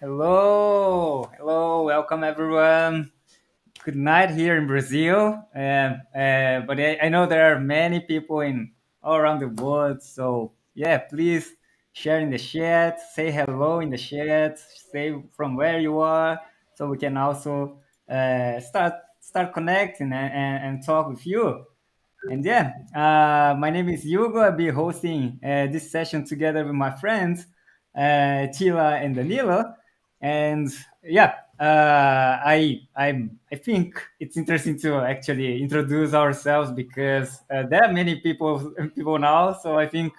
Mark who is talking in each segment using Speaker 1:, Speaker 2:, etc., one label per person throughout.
Speaker 1: Hello, welcome everyone. Good night here in Brazil. But I know there are many people in all around the world. So yeah, please share in the chat, say hello in the chat, say from where you are, so we can also start connecting and talk with you. And yeah, my name is Hugo. I'll be hosting this session together with my friends, Tila and Danilo. And yeah, I think it's interesting to actually introduce ourselves because there are many people now. So I think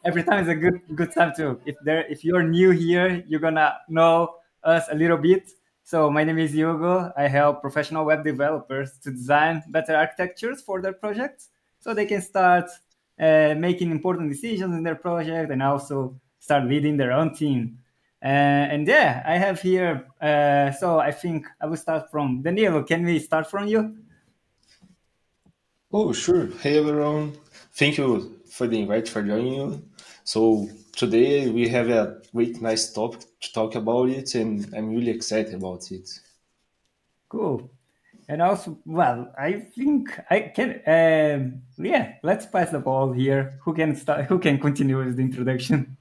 Speaker 1: every time is a good time to if you're new here, you're gonna know us a little bit. So my name is Hugo. I help professional web developers to design better architectures for their projects so they can start making important decisions in their project and also start leading their own team. And yeah, I have here. So I think I will start from Danilo. Can we start from you?
Speaker 2: Oh, sure. Hey, everyone. Thank you for the invite for joining you. So today we have a great, nice topic to talk about it, and I'm really excited about it.
Speaker 1: Cool. And also, well, I think I can. Yeah, let's pass the ball here. Who can start? Who can continue with the introduction?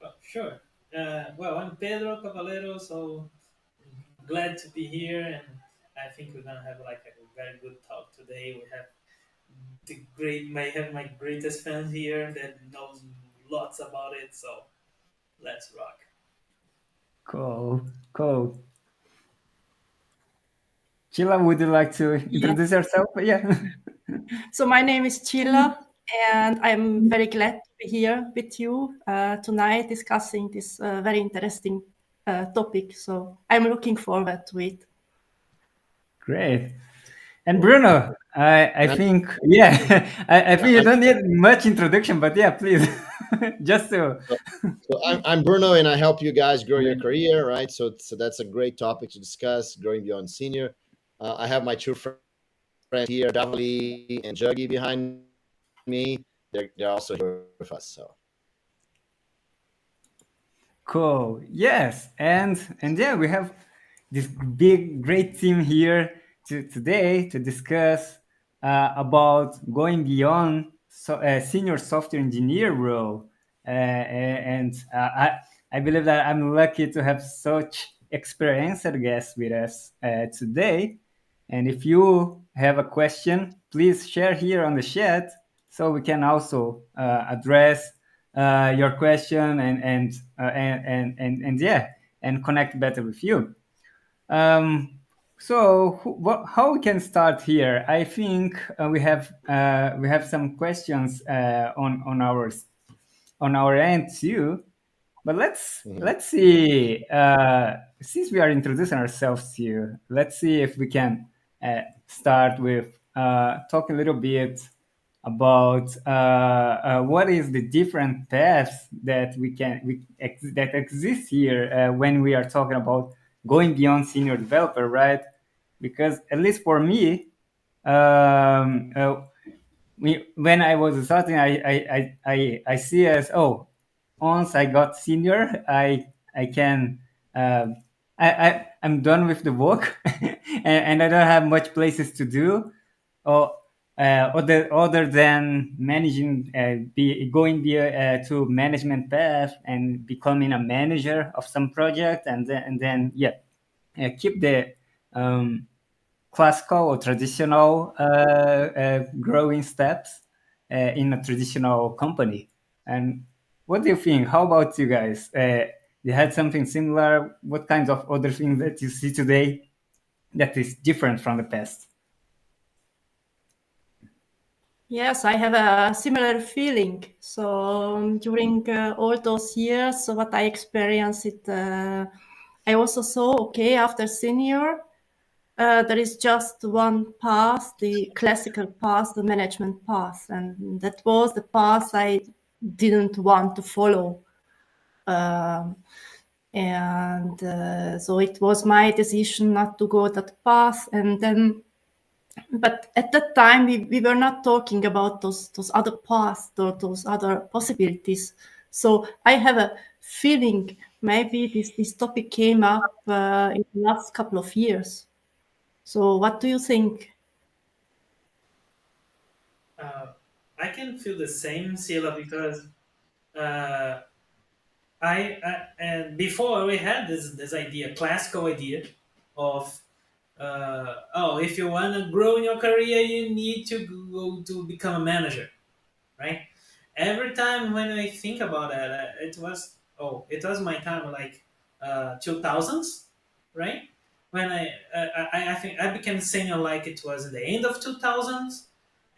Speaker 3: Well, sure. I'm Pedro Caballero, so glad to be here, and I think we're gonna have like a very good talk today. We have may have my greatest fan here that knows lots about it, so let's rock.
Speaker 1: Cool, cool. Chila, would you like to
Speaker 4: Yeah.
Speaker 1: introduce yourself? Yeah.
Speaker 4: So my name is Chilla, and I'm very glad to be here with you tonight discussing this very interesting topic. So I'm looking forward to it.
Speaker 1: Great. And Bruno, I
Speaker 5: And
Speaker 1: think, yeah, I
Speaker 5: yeah,
Speaker 1: think you don't need much introduction, but yeah, please, just to.
Speaker 5: I'm Bruno, and I help you guys grow your career, right? So that's a great topic to discuss, growing beyond senior. I have my two friends here, Davali and Juggy, behind me. They're also here with us. So
Speaker 1: Cool. Yes, and yeah, we have this big, great team here today to discuss about going beyond senior software engineer role, and I believe that I'm lucky to have such experienced guests with us today. And if you have a question, please share here on the chat so we can also address your question and yeah, and connect better with you. Um, how we can start here? I think we have some questions on our end too. But
Speaker 5: Mhm.
Speaker 1: let's see. Since we are introducing ourselves to you, let's see if we can start with talk a little bit about what is the different paths that that exist here when we are talking about going beyond senior developer, right? Because at least for me, um, uh, when I was starting, I see as, oh, once I got senior, I can I'm done with the work, and I don't have much places to do, or other than managing, to management path and becoming a manager of some project, and then yeah, keep the um, classical or traditional growing steps in a traditional company. And what do you think? How about you guys? You had something similar? What kinds of other things that you see today that is different from the past?
Speaker 4: Yes, I have a similar feeling. So during all those years, so what I experienced, I also saw, okay, after senior, there is just one path, the classical path, the management path, and that was the path I didn't want to follow. So it was my decision not to go that path. And then, but at that time, we were not talking about those other paths or those other possibilities. So I have a feeling maybe this topic came up in the last couple of years. So what do you think?
Speaker 3: I can feel the same, Sila, because uh, and before we had this idea, classical idea of oh, if you want to grow in your career, you need to go to become a manager, right? Every time when I think about that, it was my time like 2000s, right? When I think I became senior like it was in the end of 2000s,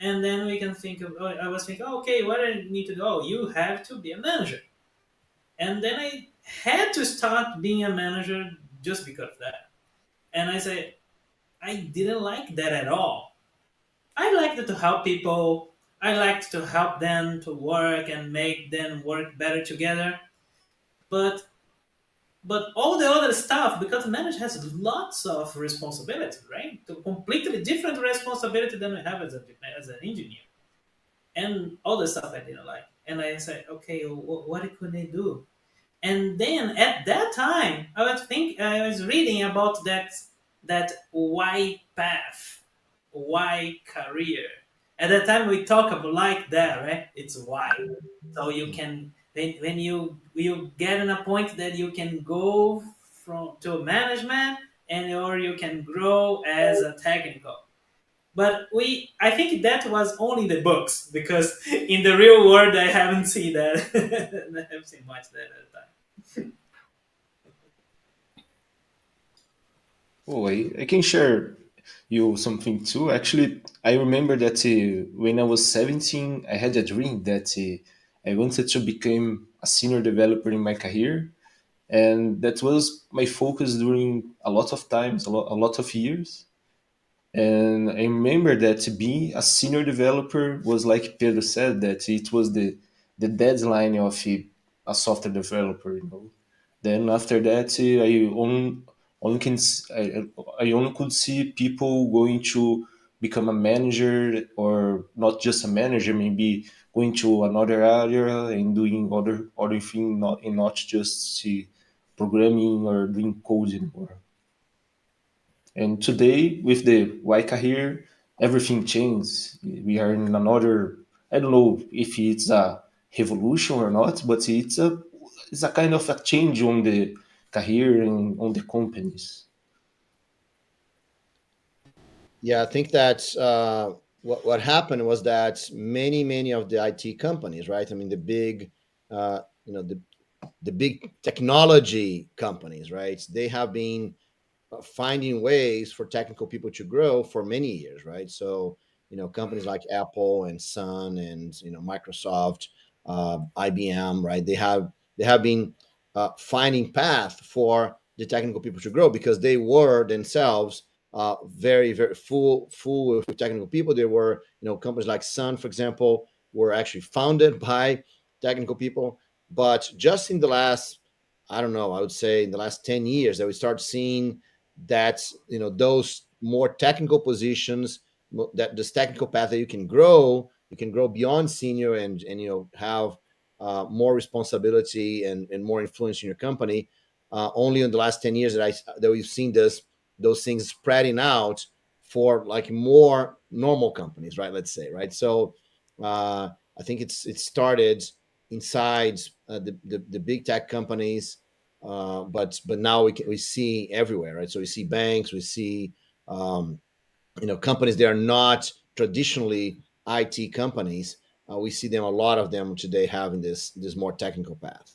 Speaker 3: and then we can think of I was thinking, okay, what do I need to do? Oh, you have to be a manager, and then I had to start being a manager just because of that. And I said I didn't like that at all. I liked to help people. I liked to help them to work and make them work better together. But all the other stuff, because manager has lots of responsibility, right? To completely different responsibility than we have as an engineer. And all the stuff I didn't like. And I said, okay, what could I do? And then at that time, I was reading about that why path, why career. At that time, we talk about like that, right? It's why. So you can when you get in a point that you can go from to management and or you can grow as a technical. But I think that was only the books because in the real world I haven't seen that. I haven't seen much that at the time.
Speaker 2: Oh, I can share you something too. Actually, I remember that when I was 17, I had a dream that I wanted to become a senior developer in my career. And that was my focus during a lot of times, a lot of years. And I remember that being a senior developer was like Pedro said, that it was the deadline of a software developer, you know. Then after that, only I only could see people going to become a manager, or not just a manager, maybe going to another area and doing other thing, not just programming or doing coding. And today, with the Y career, everything changed. We are in another. I don't know if it's a revolution or not, but it's a kind of a change on the career and on the companies.
Speaker 5: Yeah, I think that what happened was that many of the IT companies, right? I mean, the big, the big technology companies, right? They have been finding ways for technical people to grow for many years, right? So, companies like Apple and Sun and Microsoft, IBM, right? They have been finding path for the technical people to grow because they were themselves very full with technical people. There were companies like Sun, for example, were actually founded by technical people, but just in the last, I don't know, I would say in the last 10 years that we start seeing that those more technical positions, that this technical path that you can grow beyond senior and have more responsibility and more influence in your company. Only in the last 10 years that we've seen those things spreading out for like more normal companies, right? Let's say, right? So I think it started inside the big tech companies, but now we see everywhere, right? So we see banks, we see companies that are not traditionally IT companies. We see them, a lot of them today, having this more technical path.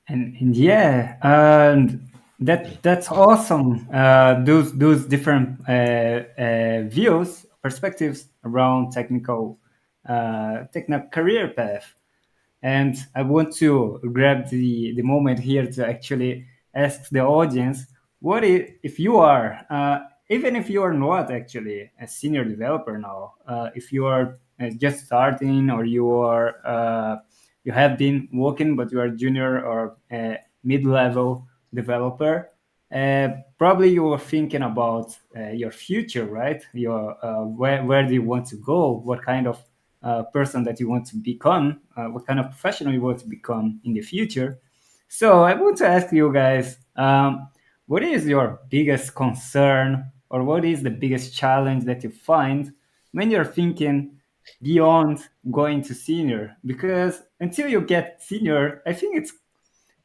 Speaker 1: And yeah, and that's awesome. Those different views, perspectives around technical career path. And I want to grab the moment here to actually ask the audience, what if you are, even if you are not actually a senior developer now, if you are just starting, or you have been working but you are junior or mid-level developer, probably you are thinking about your future, right? Where do you want to go? What kind of person that you want to become, what kind of professional you want to become in the future. So I want to ask you guys, what is your biggest concern, or what is the biggest challenge that you find when you're thinking beyond going to senior? Because until you get senior, I think it's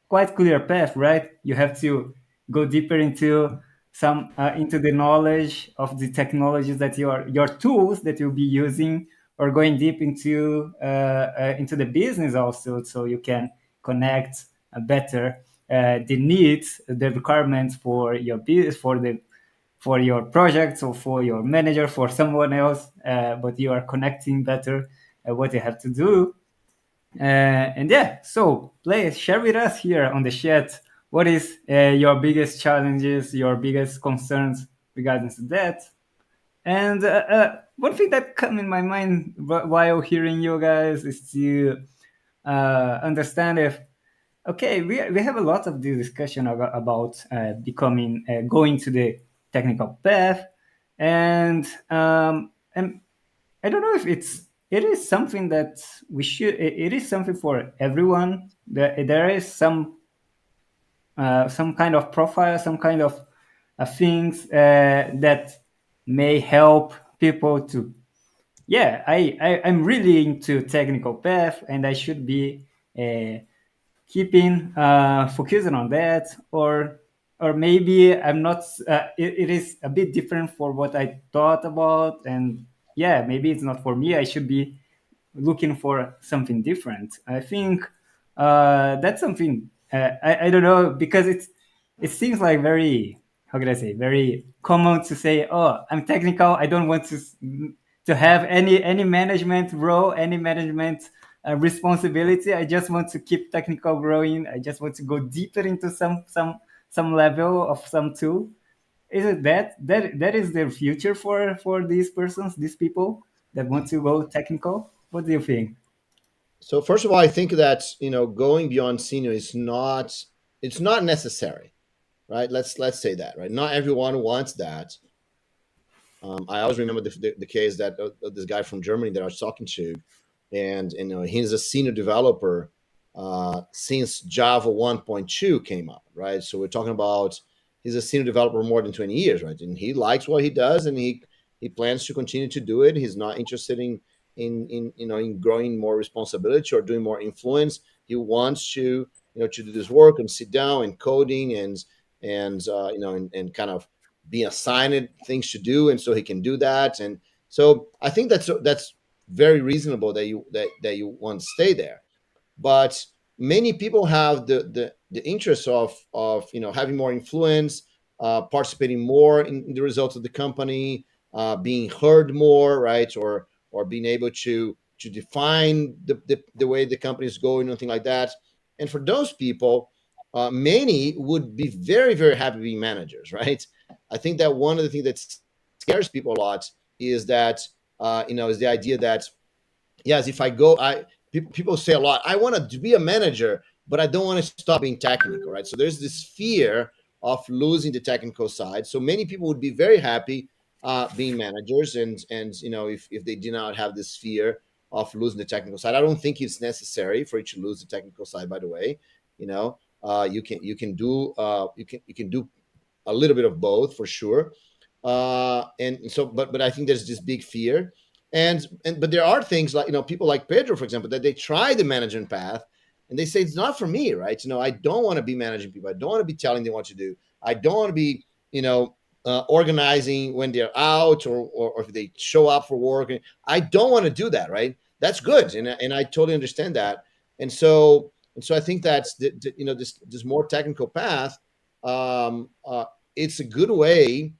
Speaker 1: quite clear path, right? You have to go deeper into some into the knowledge of the technologies that your tools that you'll be using, or going deep into the business also, so you can connect better the needs, the requirements for your business, for your projects, or for your manager, for someone else, but you are connecting better what you have to do. And yeah, so please share with us here on the chat what is your biggest challenges, your biggest concerns regarding to that. And one thing that come in my mind while hearing you guys is to understand if, okay, we have a lot of this discussion about becoming going to the technical path, and I don't know if it is something that we should. It is something for everyone. There is some kind of profile, some kind of things that may help people to. Yeah, I'm really into technical path, and I should be keeping focusing on that, or maybe I'm not. It is a bit different for what I thought about, and yeah, maybe it's not for me. I should be looking for something different. I think that's something I don't know, because it seems like very, how can I say, very common to say, oh, I'm technical. I don't want to have any management role, any management responsibility. I just want to keep technical growing. I just want to go deeper into some level of some tool. Is it that is the future for these persons, these people that want to go technical? What do you think?
Speaker 5: So first of all, I think that going beyond senior is not, it's not necessary, right? Let's say that, right? Not everyone wants that. I always remember the case that this guy from Germany that I was talking to, and he's a senior developer since Java 1.2 came out, right? So we're talking about, he's a senior developer more than 20 years, right? And he likes what he does, and he plans to continue to do it. He's not interested in growing more responsibility or doing more influence. He wants to do this work and sit down and coding and kind of being assigned things to do, and so he can do that. And so I think that's very reasonable that you want to stay there. But many people have the interest of having more influence, participating more in the results of the company, being heard more, right? Or being able to define the way the company is going, and things like that. And for those people, many would be very, very happy being managers, right? I think that one of the things that scares people a lot is that is the idea that, yes, if I go, people say a lot, I want to be a manager, but I don't want to stop being technical, right? So there's this fear of losing the technical side. So many people would be very happy being managers, and if they do not have this fear of losing the technical side. I don't think it's necessary for you to lose the technical side. By the way, you can do a little bit of both for sure. And so, but I think there's this big fear, and but there are things like people like Pedro, for example, that they try the management path, and they say it's not for me, right? I don't want to be managing people. I don't want to be telling them what to do. I don't want to be organizing when they're out, or if they show up for work. I don't want to do that, right? That's good, and I totally understand that. And so I think that's this more technical path. It's a good way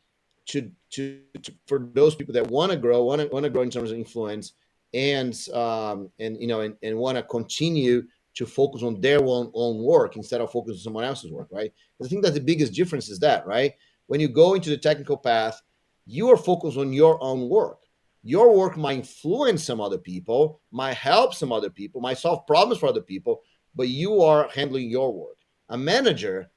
Speaker 5: for those people that want to grow, want to grow in terms of influence, and want to continue to focus on their own work instead of focus on someone else's work, right? Because I think that the biggest difference is that, right? When you go into the technical path, you are focused on your own work. Your work might influence some other people, might help some other people, might solve problems for other people, but you are handling your work. A manager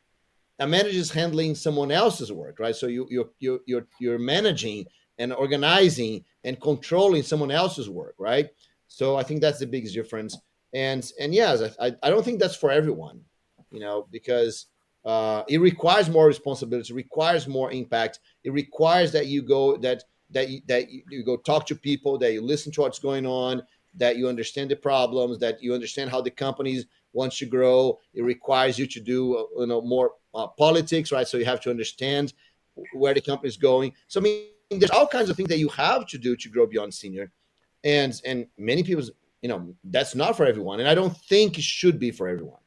Speaker 5: is handling someone else's work, right? So you're managing and organizing and controlling someone else's work, right? So I think that's the biggest difference. And yes, I don't think that's for everyone, because it requires more responsibility, it requires more impact. It requires that you go that you go talk to people, that you listen to what's going on, that you understand the problems, that you understand how the companies wants to grow. It requires you to do more politics, right? So you have to understand where the company is going. So I mean, there's all kinds of things that you have to do to grow beyond senior, and many people, that's not for everyone, and I don't think it should be for everyone.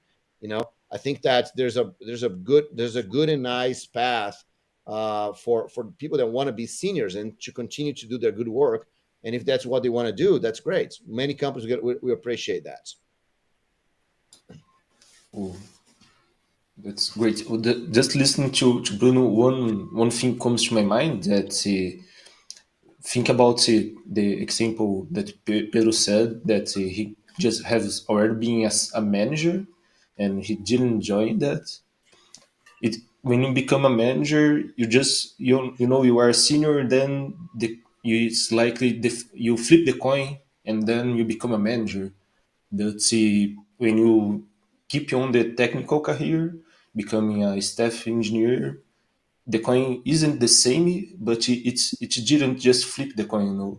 Speaker 5: I think that there's a good and nice path for people that want to be seniors and to continue to do their good work. And if that's what they want to do, that's great. Many companies we appreciate that.
Speaker 2: Oh, that's great. Just listening to Bruno, one thing comes to my mind that think about the example that Pedro said that he just has already been as a manager and he didn't enjoy that. It when you become a manager, you are a senior, then it's likely you flip the coin and then you become a manager. But when you keep on the technical career, becoming a staff engineer, the coin isn't the same, but it didn't just flip the coin.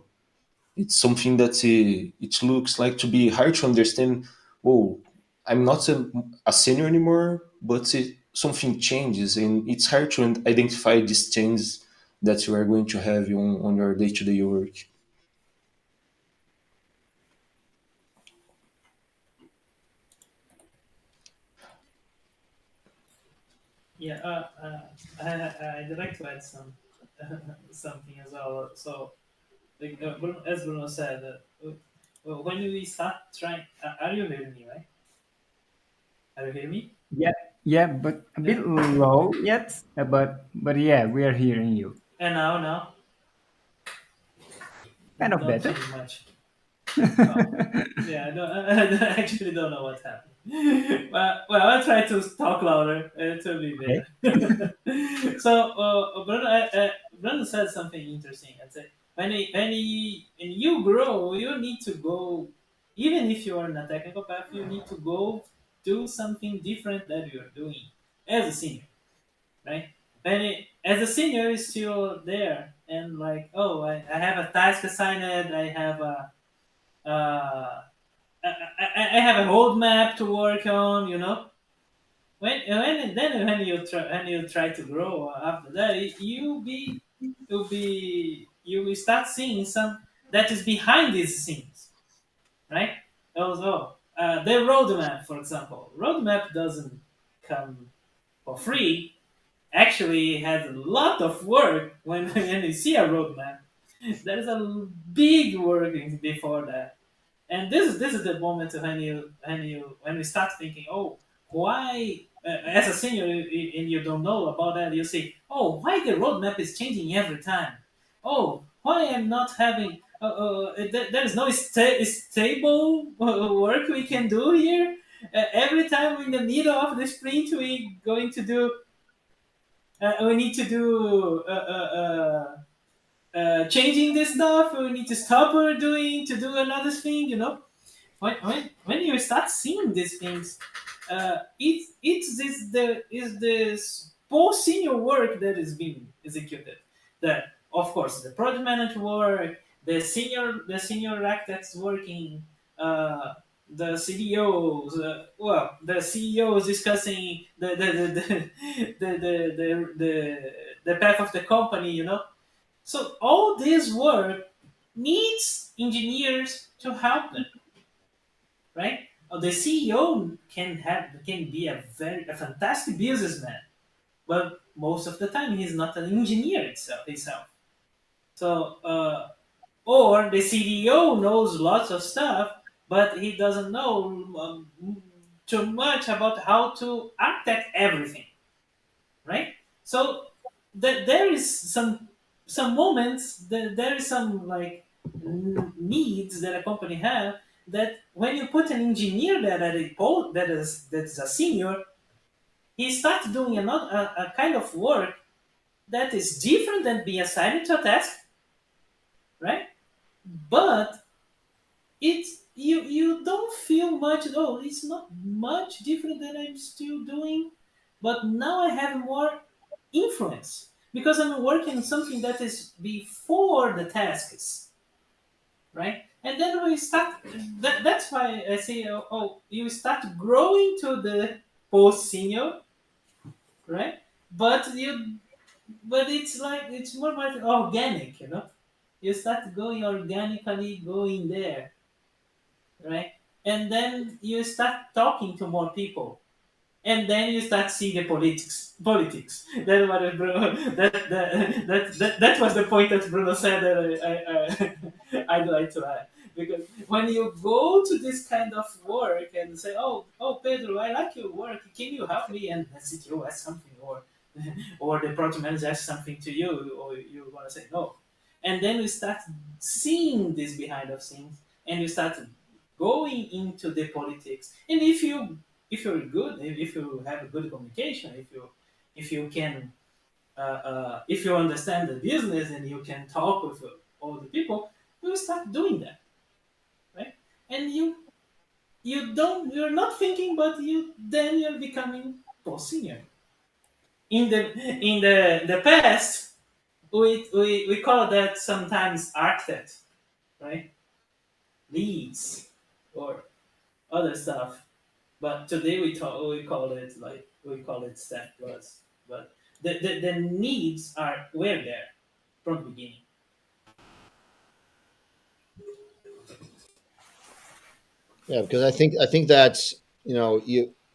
Speaker 2: It's something that it looks like to be hard to understand. Oh, I'm not a senior anymore, but something changes, and it's hard to identify these changes that you are going to have on your day-to-day work.
Speaker 3: Yeah, I'd like to add something as well. So, like, as Bruno said, when we start trying, are you hearing me, right? Are you hearing me?
Speaker 1: Yeah, yeah, but a
Speaker 3: Yeah.
Speaker 1: bit low yet. But yeah, we are hearing you.
Speaker 3: And now,
Speaker 1: Kind of
Speaker 3: not
Speaker 1: better.
Speaker 3: changing much. Oh, yeah, I actually don't know what's happening. Well, I'll try to talk louder. It will be
Speaker 1: Okay.
Speaker 3: better. So, Bruno said something interesting. I said, when you grow, you need to go, even if you are in a technical path, you need to go do something different that you're doing as a senior, right? As a senior, is still there, and like, oh, I have a task assigned, I have a uh, I have a roadmap to work on. When you try to grow after that, you will start seeing some that is behind these scenes, right? Also, the roadmap, for example, roadmap doesn't come for free. Actually, it has a lot of work when you see a roadmap. There is a big work before that, and this is the moment when we start thinking, oh, why as a senior and you don't know about that, you say, oh, why the roadmap is changing every time? Oh, why I'm not having there is no stable work we can do here. Every time in the middle of the sprint we need to do changing this stuff. We need to stop what we're doing to do another thing. When you start seeing these things, it's this post senior work that is being executed. That, of course, the project manager work, the senior architects working, the CDOs, the CEOs discussing the path of the company. So all this work needs engineers to help them, right? The CEO can be a fantastic businessman, but most of the time he's not an engineer himself. So or the CDO knows lots of stuff, but he doesn't know too much about how to architect everything, right? So there is some moments that there is some like needs that a company have, that when you put an engineer there that is a senior, he starts doing a kind of work that is different than being assigned to a task, right? But it's you don't feel much. Oh, it's not much different than I'm still doing, but now I have more influence because I'm working on something that is before the tasks, right? And then we start. That's why I say, you start growing to the post senior, right? But it's like it's more like organic, you know. You start going organically, going there, right? And then you start talking to more people, and then you start seeing the politics. That's what Bruno. That was the point that Bruno said that I'd like to add, because when you go to this kind of work and say, oh Pedro, I like your work. Can you help me? And the CTO asks something, or the project manager asks something to you, or you're gonna say no, and then you start seeing this behind the scenes, and you start going into the politics. And if you're good, if you have a good communication, if you can if you understand the business and you can talk with all the people, you start doing that, right? And you're not thinking, but you're becoming post senior. In the past, we call that sometimes architect, right? Leads or other stuff. But today we call it staff plus. But the needs were there from the beginning.
Speaker 5: Yeah, because I think that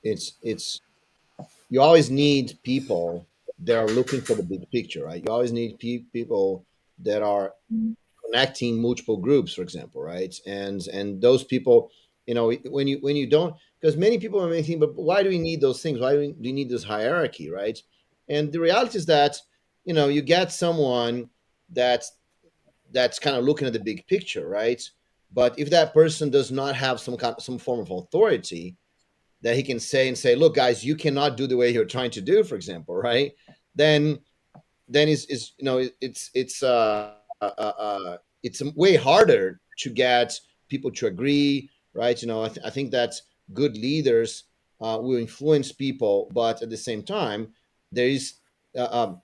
Speaker 5: it's you always need people that are looking for the big picture, right? You always need people that are connecting multiple groups, for example, right? And those people, when you don't, because many people are thinking, but why do we need those things? Why do we need this hierarchy, right? And the reality is that you get someone that's that's kind of looking at the big picture, right? But if that person does not have some form of authority that he can say, look, guys, you cannot do the way you're trying to do, for example, right? Then is it's way harder to get people to agree, right? I think that good leaders will influence people, but at the same time, there is the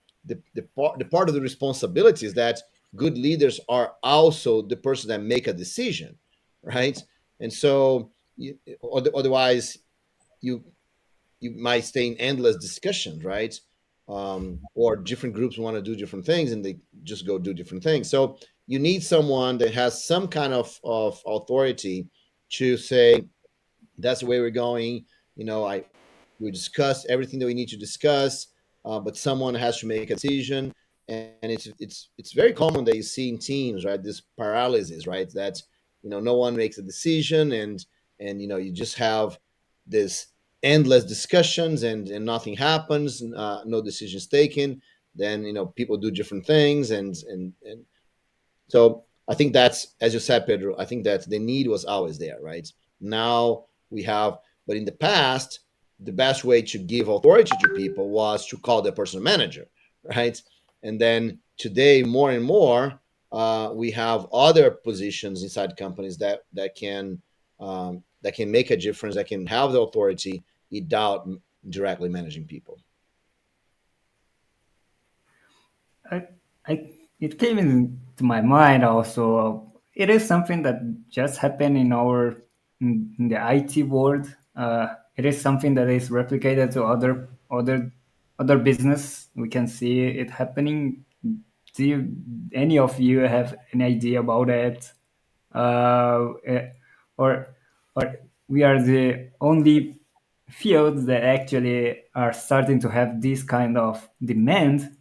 Speaker 5: part of the responsibility is that good leaders are also the person that make a decision, right? And so, otherwise, you you might stay in endless discussions, right? Or different groups want to do different things and they just go do different things. So you need someone that has some kind of authority to say, that's the way we're going. We discuss everything that we need to discuss, but someone has to make a decision. And it's very common that you see in teams, right? This paralysis, right? That no one makes a decision, and you just have this endless discussions, and nothing happens, no decisions taken. Then people do different things, and so I think that's, as you said, Pedro, I think that the need was always there, right? Now we have, but in the past, the best way to give authority to people was to call the person a manager, right? And then today, more and more, we have other positions inside companies that can make a difference, that can have the authority without directly managing people.
Speaker 1: I, it came into my mind also. It is something that just happened in the IT world. It is something that is replicated to other business. We can see it happening. Do any of you have any idea about it? Or or we are the only fields that actually are starting to have this kind of demand,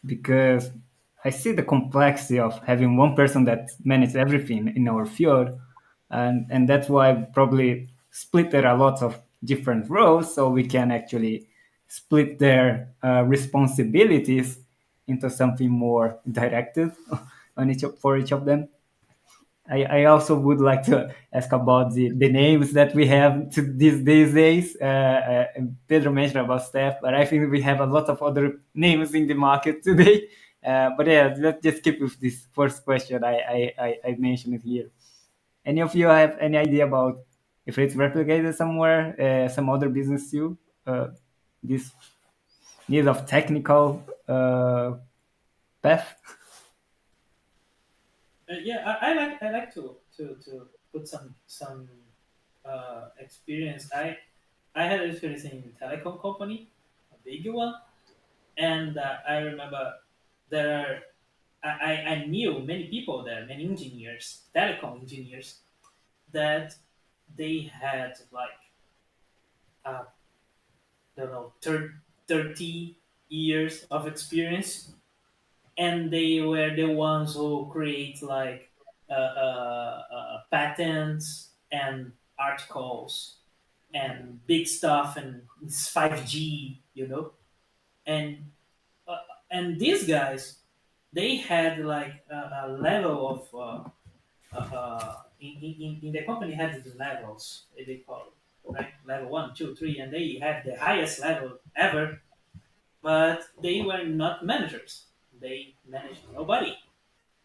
Speaker 1: because I see the complexity of having one person that manages everything in our field, and that's why probably split there are lots of different roles, so we can actually split their responsibilities into something more directed for each of them. I also would like to ask about the names that we have these days. Pedro mentioned about staff, but I think we have a lot of other names in the market today. But yeah, let's just keep with this first question I mentioned here. Any of you have any idea about if it's replicated somewhere, some other business too? This need of technical path.
Speaker 3: Yeah, I like to put some experience. I had experience in telecom company, a big one, and I remember there are I knew many people there, many engineers, telecom engineers, that they had like uh, don't know 30 years of experience, and they were the ones who create like patents and articles and big stuff and it's 5G, and uh, and these guys they had like a level of in the company had the levels they call it, right, level one, two, three, and they had the highest level ever, but they were not managers. They managed nobody.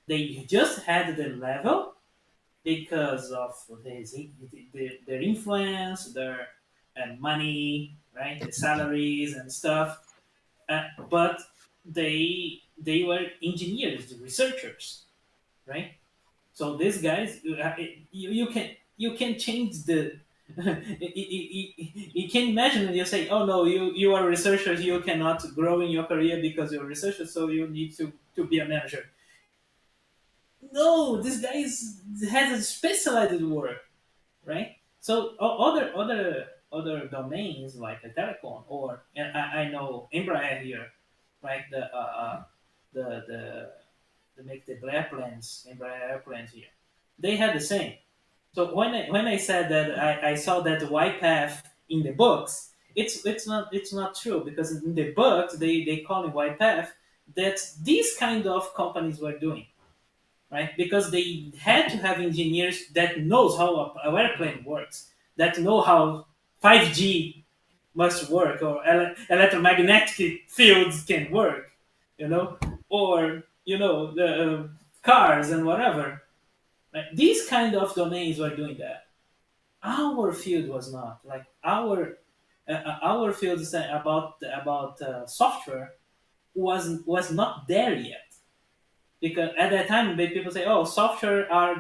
Speaker 3: They just had the level because of their influence, their money, right, the salaries and stuff. But they were engineers, researchers, right? So these guys, you can change the. You can imagine and you say, oh no, you are researchers, you cannot grow in your career because you're a researcher, so you need to be a manager. No, this guy has a specialized work, right? So other domains like a telecom or and I know Embraer here, right? The they make the airplanes, Embraer airplanes here. They had the same. So when I said that I saw that white path in the books, it's not true because in the books they call it white path that these kind of companies were doing, right? Because they had to have engineers that knows how a airplane works, that know how 5G must work or electromagnetic fields can work, or the cars and whatever. Right? These kind of domains were doing that. Our field was not like our field is about software was not there yet because at that time people say, oh, software are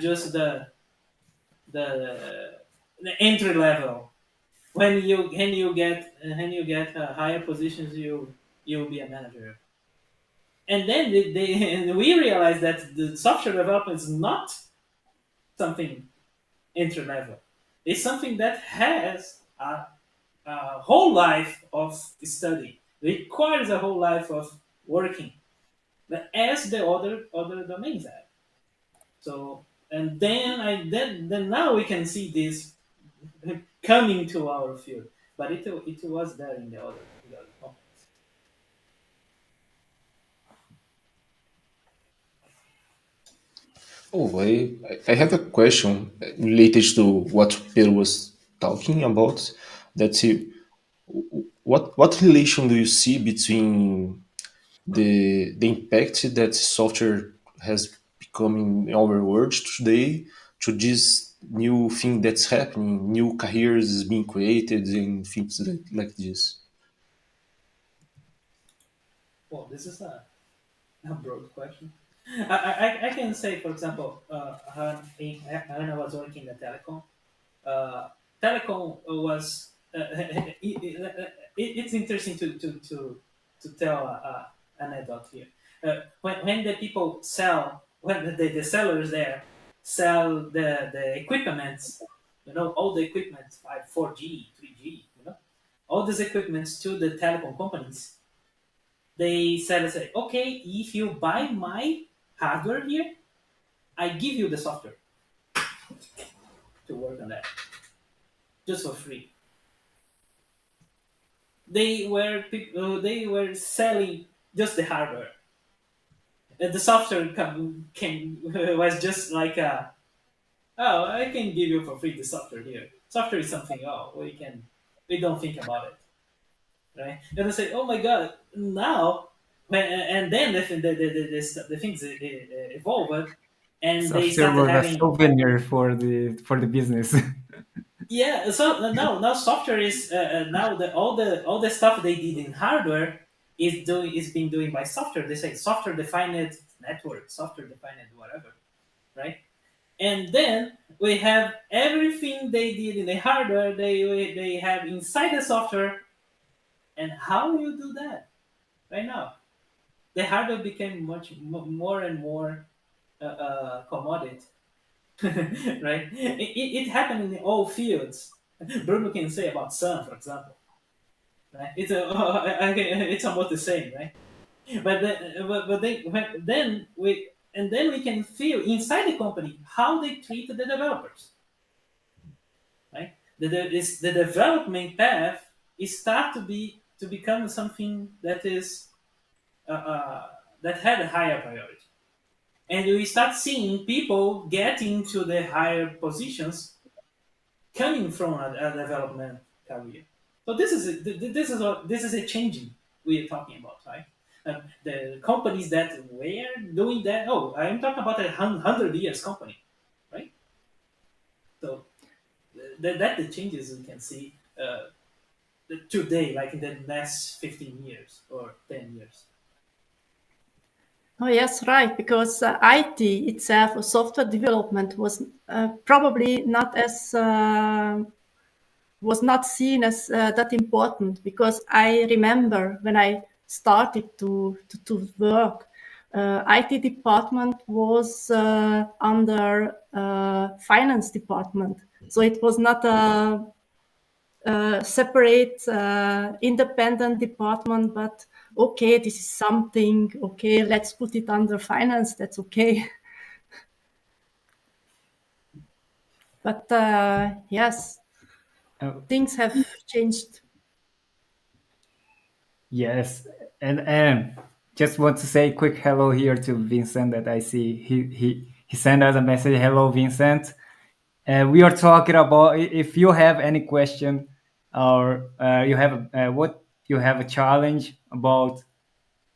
Speaker 3: just the the entry level. When you get higher positions, you'll be a manager. And then and we realized that the software development is not something entry level. It's something that has a whole life of study. It requires a whole life of working, but as the other domains have. So and then now we can see this coming to our field, but it was there in the other companies.
Speaker 2: Oh, I have a question related to what Pedro was talking about. That what relation do you see between the impact that software has become in our world today to this new thing that's happening, new careers being created and things like this?
Speaker 3: Well, this is a broad question. I can say, for example, when I was working in telecom, telecom was it's interesting to tell an anecdote here. When the people sell, when the sellers there sell the equipments, all the equipment, 4G, 3G, all these equipments to the telecom companies, they say, okay, if you buy my hardware here, I give you the software to work on that just for free. They were selling just the hardware. The software came was just like oh, I can give you for free the software here. Software is something, oh, we don't think about it, right? And I say, oh my god, now and then the things evolved, and they
Speaker 1: Software
Speaker 3: started
Speaker 1: was a
Speaker 3: having.
Speaker 1: souvenir for the business.
Speaker 3: Yeah, so now software is now all the stuff they did in hardware is being doing by software. They say software defined network, software defined whatever, right? And then we have everything they did in the hardware they have inside the software. And how you do that right now? The hardware became more and more commodity, right? It happened in all fields. Bruno can say about sun, for example, right? It's almost the same, right? Then we can feel inside the company how they treat the developers, right? The development path is start to become something that is that had a higher priority, and we start seeing people getting to the higher positions coming from a development career. So this is a changing we are talking about, right? The companies that were doing that. Oh, I'm talking about a 100 years company, right? So that the changes we can see today, like in the next 15 years or 10 years.
Speaker 4: Oh, yes, right. Because IT itself, software development, was probably not as was not seen as that important. Because I remember when I started to work, IT department was under finance department, so it was not a separate, independent department, but okay, this is something, okay, let's put it under finance, that's okay. But yes,
Speaker 1: Oh,
Speaker 4: things have changed.
Speaker 1: yes, and just want to say quick hello here to Vincent that I see he sent us a message. Hello, Vincent. We are talking about if you have any question or you have what you have a challenge about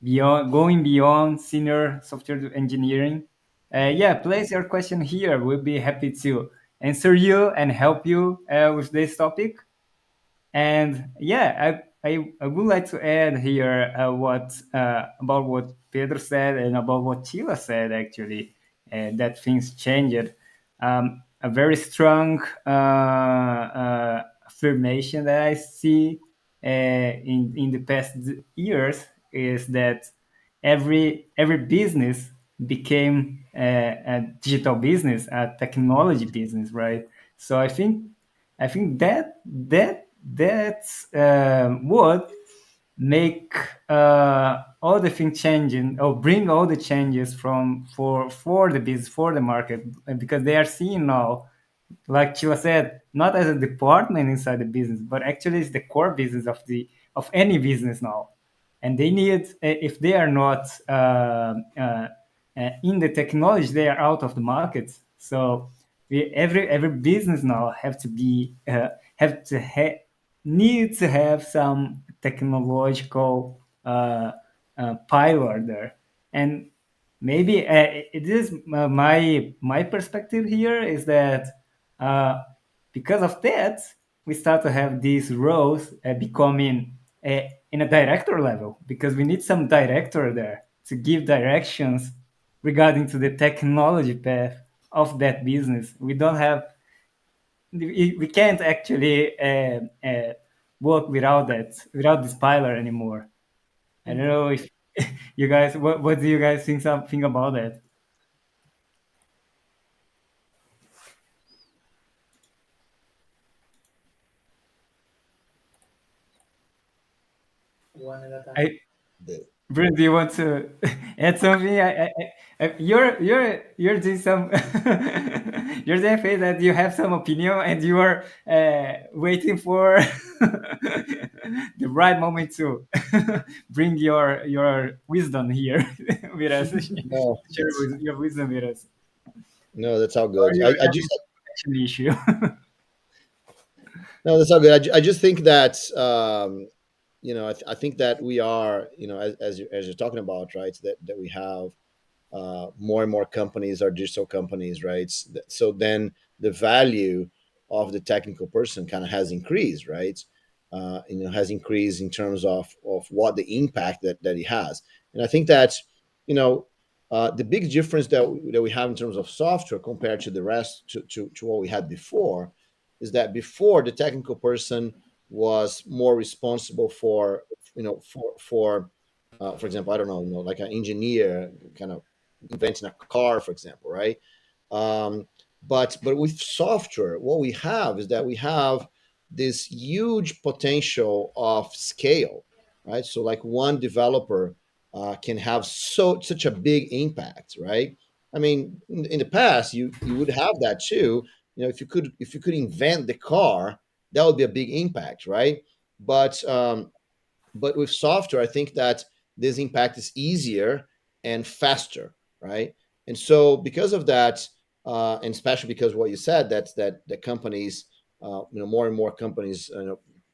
Speaker 1: beyond going beyond senior software engineering. Yeah, place your question here. We'll be happy to answer you and help you with this topic. And yeah, I would like to add here what about what Pedro said and about what Chila said actually, that things changed. A very strong affirmation that I see in the past years is that every business became a digital business, a technology business, right? So I think that's what make all the thing changing or bring all the changes from for the business for the market, because they are seeing now, like Chila said, not as a department inside the business, but actually it's the core business of any business now. And they need, if they are not in the technology, they are out of the market. So every business now have to need to have some technological pilot there. And maybe it is my perspective here is that uh, because of that we start to have these roles becoming in a director level, because we need some director there to give directions regarding to the technology path of that business. We don't have, we can't actually work without this pillar anymore. I don't know if you guys, what do you guys think something about that?
Speaker 3: One at a time.
Speaker 1: I Brent, do you want to add something? You're doing some you're saying that you have some opinion and you are waiting for the right moment to bring your wisdom here with us.
Speaker 5: No,
Speaker 1: Share your wisdom with us.
Speaker 5: no, that's all
Speaker 1: Or
Speaker 5: good.
Speaker 1: you're
Speaker 5: I
Speaker 1: having
Speaker 5: just
Speaker 1: an issue.
Speaker 5: no, that's all good. I just think that I think that we are, as you're talking about, right, that we have more and more companies are digital companies, right? So then the value of the technical person kind of has increased, right? Has increased in terms of what the impact that he has. And I think that, you know, the big difference that we have in terms of software compared to the rest to what we had before is that before the technical person was more responsible for, for example, I don't know, like an engineer kind of inventing a car, for example, right? Um, but with software, what we have is that we have this huge potential of scale, right? So like one developer can have such a big impact, right? I mean, in the past, you would have that too. If you could invent the car, that would be a big impact, right? But but with software, I think that this impact is easier and faster, right? And so because of that, and especially because what you said, that the companies, more and more companies,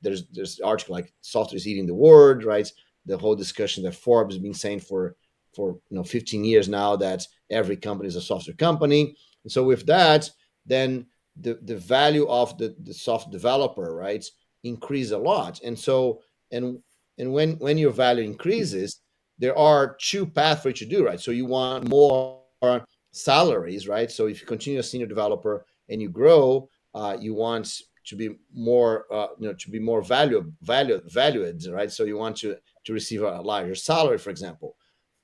Speaker 5: there's article like software is eating the world, right? The whole discussion that Forbes has been saying for 15 years now that every company is a software company. And so with that, then the value of the software developer, right, increase a lot. And when your value increases, there are two paths for you to do, right? So you want more salaries, right? So if you continue as senior developer and you grow, you want to be more, valued, right? So you want to receive a larger salary, for example.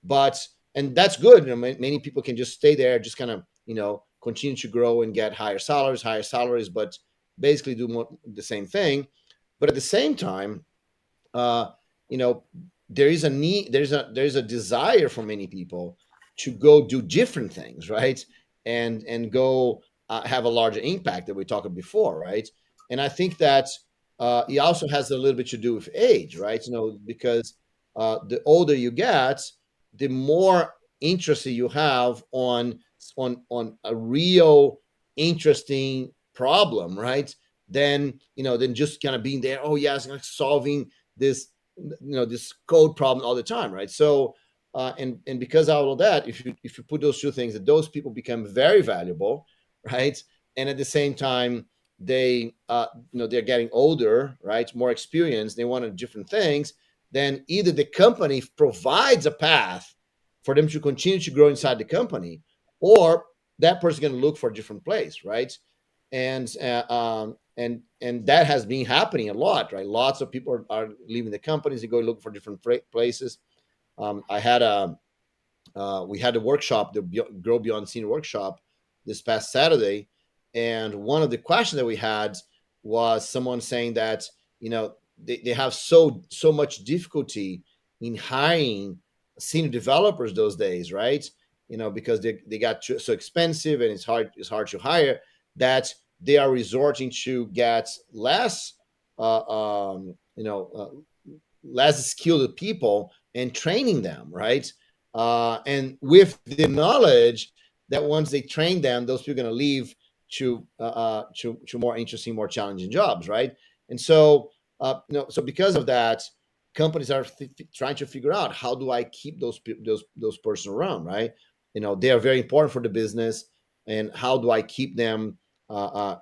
Speaker 5: But and that's good. Many people can just stay there, just kind of continue to grow and get higher salaries, but basically do the same thing. But at the same time, uh, you know, there is a need, there's a desire for many people to go do different things, right? And go have a larger impact that we talked about before, right? And I think that it also has a little bit to do with age, right? Because the older you get, the more interest you have on a real interesting problem, right? Then just kind of being there. Oh yes, like solving this this code problem all the time, right? So and because of all of that, if you put those two things, that those people become very valuable, right? And at the same time, they're getting older, right? More experienced, they want different things. Then either the company provides a path for them to continue to grow inside the company, or that person going to look for a different place, right? And that has been happening a lot, right? Lots of people are leaving the companies to go look for different places. I had a We had a workshop, the Grow Beyond Senior workshop, this past Saturday, and one of the questions that we had was someone saying that they have so much difficulty in hiring senior developers those days, right? Because they got so expensive and it's hard to hire, that they are resorting to get less skilled people and training them, right? And with the knowledge that once they train them, those people are going to leave to more interesting, more challenging jobs, right? And so, so because of that, companies are trying to figure out, how do I keep those persons around, right? They are very important for the business, and how do I keep them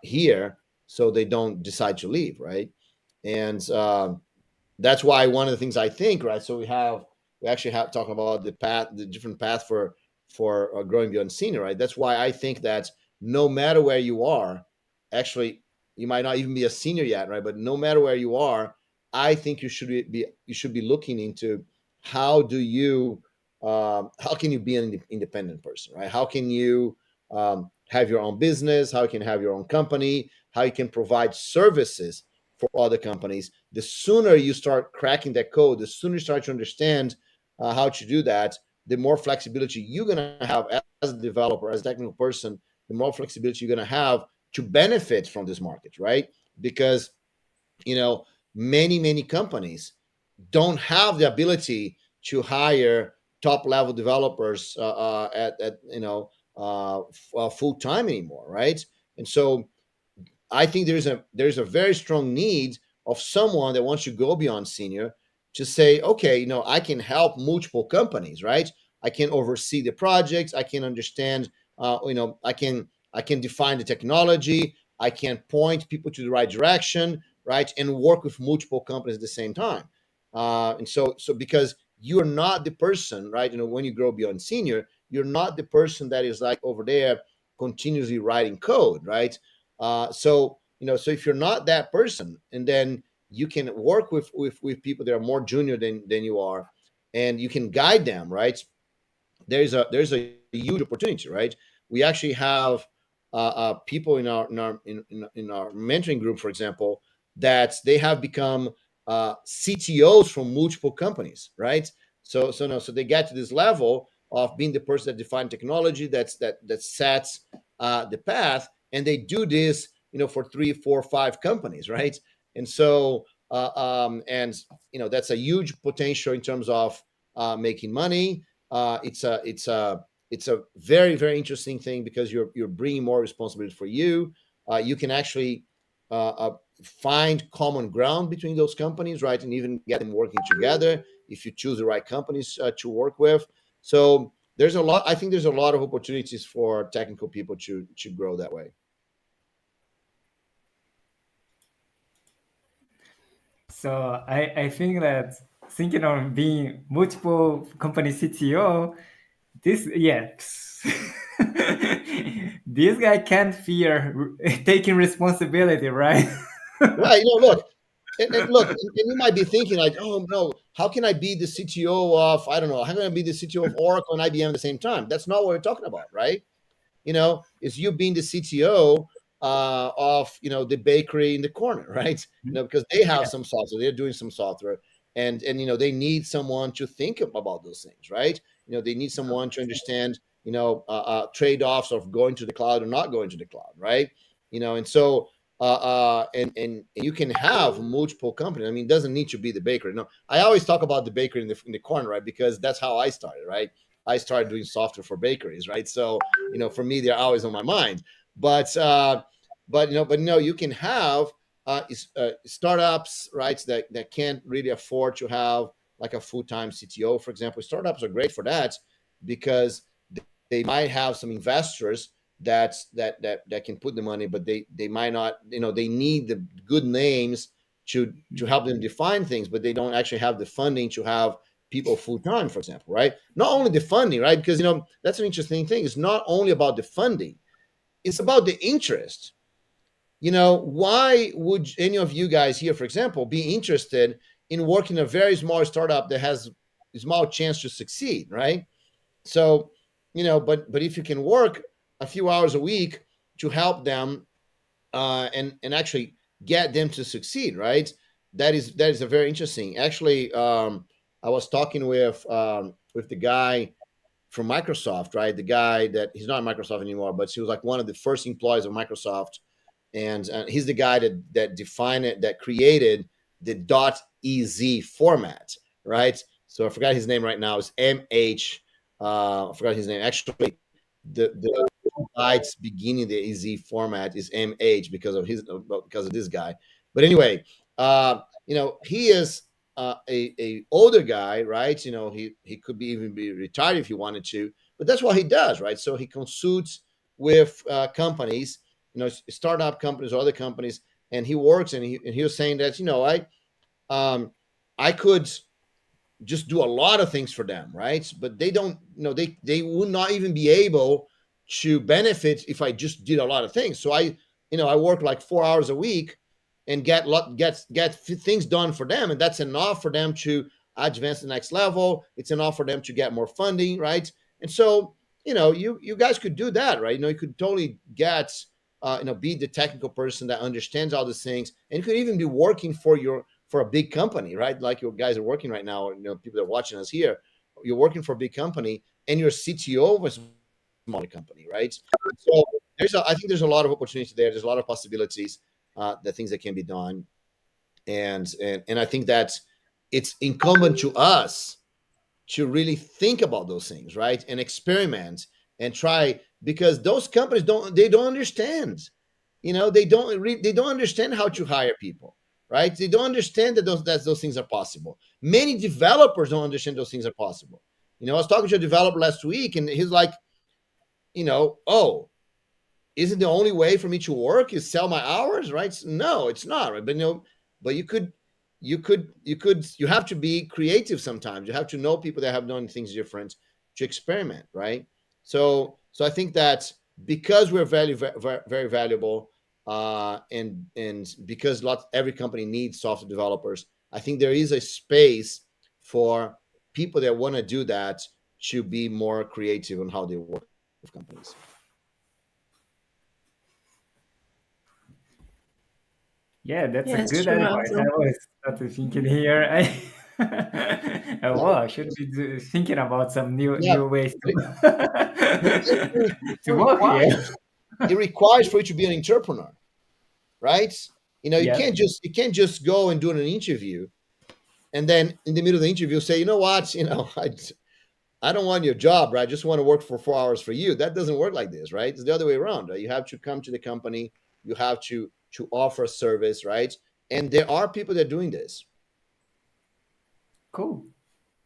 Speaker 5: here so they don't decide to leave, right? And that's why one of the things I think, right? So we actually have talking about the different path for growing beyond senior, right? That's why I think that no matter where you are, actually, you might not even be a senior yet, right? But no matter where you are, I think you should be looking into, how can you be an independent person, right? How can you have your own business? How you can have your own company? How you can provide services for other companies? The sooner you start cracking that code, the sooner you start to understand how to do that, the more flexibility you're going to have as a developer, as a technical person, the more flexibility you're going to have to benefit from this market, right? Because many companies don't have the ability to hire top level developers full time anymore, right? And so I think there's a very strong need of someone that wants to go beyond senior to say, okay, I can help multiple companies, right? I can oversee the projects. I can understand. I can define the technology. I can point people to the right direction, right, and work with multiple companies at the same time. And so because you're not the person, right? When you grow beyond senior, you're not the person that is like over there continuously writing code, right? So if you're not that person, and then you can work with people that are more junior than you are, and you can guide them, right? There's a huge opportunity, right? We actually have people in our mentoring group, for example, that they have become CTOs from multiple companies, right? So they get to this level of being the person that defines technology, that sets the path, and they do this, for 3, 4, 5 companies, right? And so and that's a huge potential in terms of making money. It's a very, very interesting thing because you're bringing more responsibility for you. You can actually find common ground between those companies, right, and even get them working together if you choose the right companies to work with. So there's a lot. I think there's a lot of opportunities for technical people to grow that way.
Speaker 1: So I think that thinking of being multiple company CTO, this this guy can't fear taking responsibility, right?
Speaker 5: Right. Look, and you might be thinking like, oh no, how can I be the CTO of, I don't know, how can I be the CTO of Oracle and IBM at the same time? That's not what we're talking about, right? Is you being the CTO of the bakery in the corner, right? Because they have some software, they're doing some software, and they need someone to think about those things, right? They need someone to understand trade-offs of going to the cloud or not going to the cloud, right? And so and you can have multiple companies. I mean, it doesn't need to be the bakery. No, I always talk about the bakery in the corner, right? Because that's how I started, right? I started doing software for bakeries, right? So for me, they're always on my mind. But no, you can have startups, right? That can't really afford to have like a full-time CTO, for example. Startups are great for that because they might have some investors that can put the money, but they might not. They need the good names to help them define things, but they don't actually have the funding to have people full time, for example, right? Not only the funding, right? Because that's an interesting thing. It's not only about the funding; it's about the interest. Why would any of you guys here, for example, be interested in working in a very small startup that has a small chance to succeed, right? So, but if you can work a few hours a week to help them and actually get them to succeed, right? That is a very interesting. Actually, I was talking with the guy from Microsoft, right? The guy that he's not at Microsoft anymore, but he was like one of the first employees of Microsoft, and he's the guy that defined it, that created the .ez format, right? So I forgot his name right now. It's MH. I forgot his name. Actually, the bytes beginning the EZ format is MH because of this guy. But anyway, he is a older guy, right? He could even be retired if he wanted to, but that's what he does, right? So he consults with companies, startup companies or other companies, and he works. And he was saying that I could just do a lot of things for them, right? But they don't, they would not even be able to benefit if I just did a lot of things. So I work like 4 hours a week and get things done for them, and that's enough for them to advance to the next level. It's enough for them to get more funding, right? And so you guys could do that, right? You could totally get be the technical person that understands all these things, and you could even be working for a big company, right? Like your guys are working right now, people that are watching us here, you're working for a big company and you're CTO of a small company, right? So I think there's a lot of opportunity there. There's a lot of possibilities, the things that can be done. And I think that it's incumbent to us to really think about those things, right? And experiment and try, because those companies don't understand. They don't understand how to hire people, right? They don't understand that those things are possible. Many developers don't understand those things are possible. I was talking to a developer last week, and he's like, oh, isn't the only way for me to work is sell my hours, right? No, it's not, right? But but you have to be creative sometimes. You have to know people that have done things different to experiment, right? So I think that because we're very valuable, and because every company needs software developers, I think there is a space for people that want to do that to be more creative on how they work with companies.
Speaker 1: Yeah, that's a
Speaker 4: Yes,
Speaker 1: good
Speaker 4: sure.
Speaker 1: advice. I was started thinking here. Well, I should be thinking about some
Speaker 5: Yeah,
Speaker 1: new ways
Speaker 5: it, it
Speaker 1: to work here.
Speaker 5: requires it requires for you to be an entrepreneur, right? You
Speaker 1: Yes,
Speaker 5: can't just go and do an interview and then in the middle of the interview say, what, I don't want your job, right? I just want to work for 4 hours for you. That doesn't work like this, right? It's the other way around, right? You have to come to the company, you have to offer a service, right? And there are people that are doing this.
Speaker 1: cool.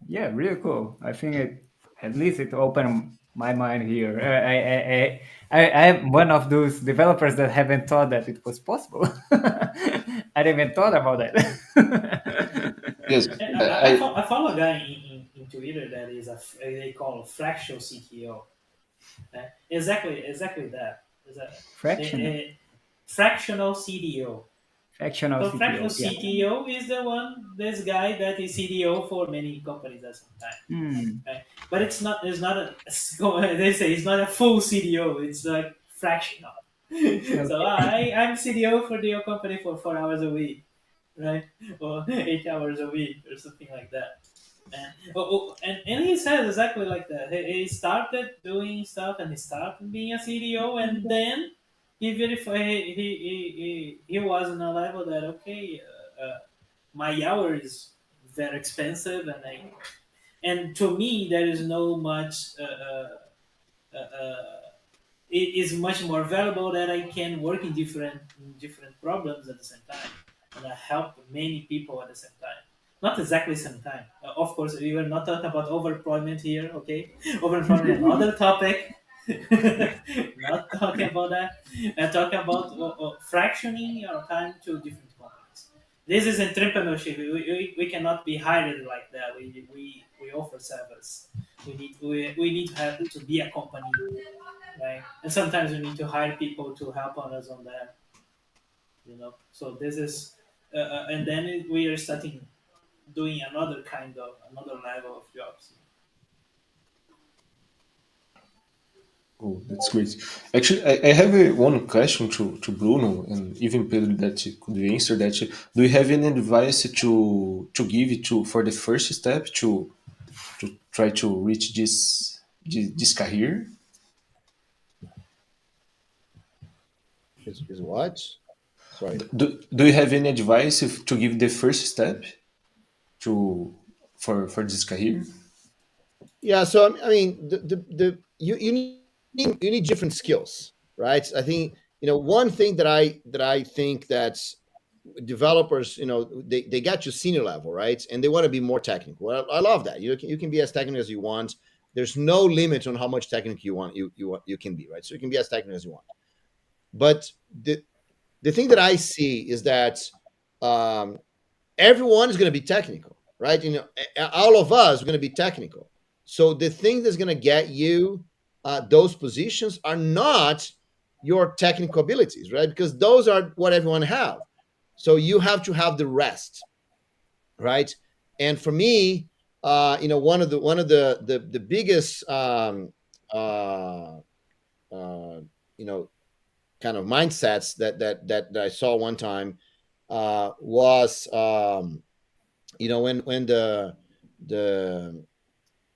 Speaker 1: Yeah, really cool. I think at least it opened my mind here. I am one of those developers that haven't thought that it was possible. I didn't even thought about that.
Speaker 2: Yes,
Speaker 3: I follow a guy in Twitter that is they call a fractional CTO. Exactly that. Is that
Speaker 1: Fractional,
Speaker 3: fractional CDO?
Speaker 1: fractional
Speaker 3: So fractional
Speaker 1: CTO. Yeah.
Speaker 3: CTO is this guy that is CDO for many companies at some time.
Speaker 1: Hmm.
Speaker 3: Right? But it's not they say it's not a full CDO. It's like fractional. So
Speaker 1: Okay.
Speaker 3: I'm CDO for your company for 4 hours a week, right? Or 8 hours a week or something like that. And he says exactly like that. He started doing stuff and he started being a CDO, and then he verified he was on a level that okay, my hour is very expensive, and to me there is no much it is much more valuable that I can work in different problems at the same time, and I help many people at the same time. Not exactly same time. Of course, we are not talking about overemployment here. Okay, overemployment another topic. Not talking about that. I'm talking about fractioning your time to different companies. This is entrepreneurship. We cannot be hired like that. We offer service. We need to have to be a company, right? And sometimes we need to hire people to help us on that, So this is, and then we are starting doing another level of jobs.
Speaker 2: oh, that's great. Actually, I have one question to Bruno and even Pedro that could answer that. Do you have any advice to give to for the first step to try to reach this career?
Speaker 5: Is what? Sorry.
Speaker 2: Do you have any advice to give the first step to for this career?
Speaker 5: Yeah, so I mean, you need different skills, right? I think one thing that I think that developers, they got to senior level, right? And they want to be more technical. Well, I love that. You can be as technical as you want. There's no limit on how much technical you want you can be, right? So you can be as technical as you want. But the thing that I see is that um, everyone is going to be technical, right? All of us are going to be technical. So the thing that's going to get you those positions are not your technical abilities, right? Because those are what everyone have. So you have to have the rest, right? And for me, one of the biggest uh, you know kind of mindsets that I saw one time was when the